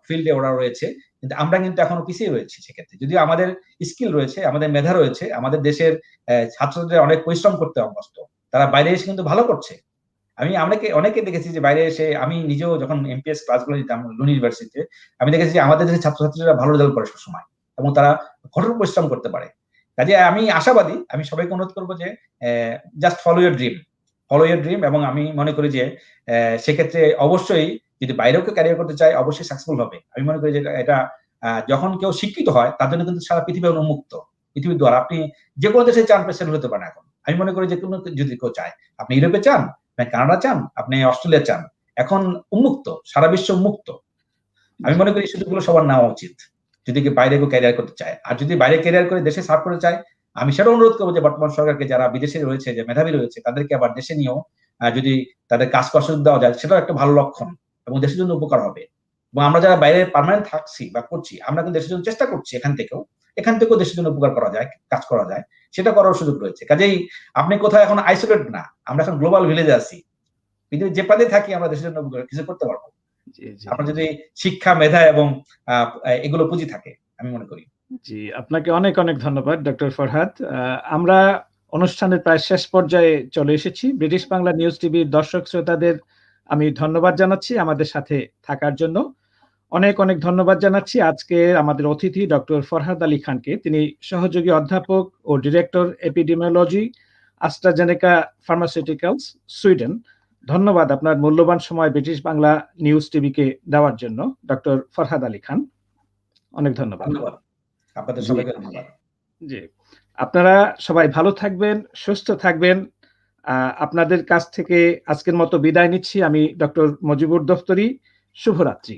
ফিল্ডে ওরা রয়েছে, কিন্তু আমরা কিন্তু এখনো পিছিয়ে রয়েছি। সেক্ষেত্রে যদিও আমাদের স্কিল রয়েছে, আমাদের মেধা রয়েছে, আমাদের দেশের ছাত্রদের অনেক পরিশ্রম করতে অভ্যস্ত, তারা বাইরে এসে কিন্তু ভালো করছে। আমি অনেকে দেখেছি যে বাইরে এসে, আমি নিজেও যখন এমপিএস ক্লাসগুলো দিতাম লুন ইউনিভার্সিটিতে, আমি দেখেছি যে আমাদের দেশের ছাত্রছাত্রীরা ভালো রেজাল্ট করে সবসময় এবং তারা কঠোর পরিশ্রম করতে পারে। কাজে আমি আশাবাদী, আমি সবাইকে অনুরোধ করবো যে জাস্ট ফলো ইউর ড্রিম। এবং আমি মনে করি যে সেক্ষেত্রে অবশ্যই যদি বাইরেও কেউ ক্যারিয়ার করতে চায়, অবশ্যই সাকসেসফুল হবে। আমি মনে করি যে এটা যখন কেউ শিক্ষিত হয়, তার জন্য কিন্তু সারা পৃথিবী উন্মুক্ত, পৃথিবীর দ্বার। আপনি যে কোনো দেশে চান প্রেসিডেন্ট হতে পারেন এখন। আমি মনে করি যে কোনো যদি কেউ চায়, আপনি ইউরোপে চান, আপনি কানাডা চান, আপনি অস্ট্রেলিয়া চান, এখন উন্মুক্ত, সারা বিশ্ব উন্মুক্ত। আমি মনে করি এই সুযোগগুলো সবার নেওয়া উচিত যদি কেউ বাইরে কেউ ক্যারিয়ার করতে চায়। আর যদি বাইরে ক্যারিয়ার করে দেশে সার্ভ করতে চায়, আমি সেটা অনুরোধ করবো যে বর্তমান সরকারকে, যারা বিদেশে রয়েছে, যে মেধাবী রয়েছে, তাদেরকে আবার দেশে নিয়েও যদি তাদের কাজ করার সুযোগ দেওয়া যায়, সেটাও একটা ভালো লক্ষণ এবং দেশের জন্য উপকার হবে। এবং আমরা যারা বাইরে পার্মানেন্ট থাকছি বা করছি, আমরা কিন্তু দেশের জন্য চেষ্টা করছি, এখান থেকেও দেশের জন্য উপকার করা যায়, কাজ করা যায়, সেটা করার সুযোগ রয়েছে। কাজেই আপনি কোথাও এখন আইসোলেট না, আমরা এখন গ্লোবাল ভিলেজে আছি। পৃথিবীর যে প্রান্তে থাকি, আমরা দেশের জন্য কিছু করতে পারবো, আপনার যদি শিক্ষা, মেধা এবং এগুলো পুঁজি থাকে, আমি মনে করি। জি, আপনাকে অনেক অনেক ধন্যবাদ ডক্টর ফরহাদ। আমরা অনুষ্ঠানের প্রায় শেষ পর্যায়ে চলে এসেছি। ব্রিটিশ বাংলা নিউজ টিভির দর্শক শ্রোতাদের আমি ধন্যবাদ জানাচ্ছি আমাদের সাথে থাকার জন্য। অনেক অনেক ধন্যবাদ জানাচ্ছি আজকে আমাদের অতিথি ডক্টর ফরহাদ আলী খানকে। তিনি সহযোগী অধ্যাপক ও director epidemiology, AstraZeneca pharmaceuticals, Sweden. ধন্যবাদ আপনার মূল্যবান সময় ব্রিটিশ বাংলা নিউজ টিভিকে দেওয়ার জন্য ডক্টর ফরহাদ আলী খান। অনেক ধন্যবাদ। আপনাদের সবাইকে ধন্যবাদ। জি, আপনারা সবাই ভালো থাকবেন, সুস্থ থাকবেন। আপনাদের কাছ থেকে আজকের মতো বিদায় নিচ্ছি। আমি ডক্টর মজিবুর দফতরি। শুভরাত্রি।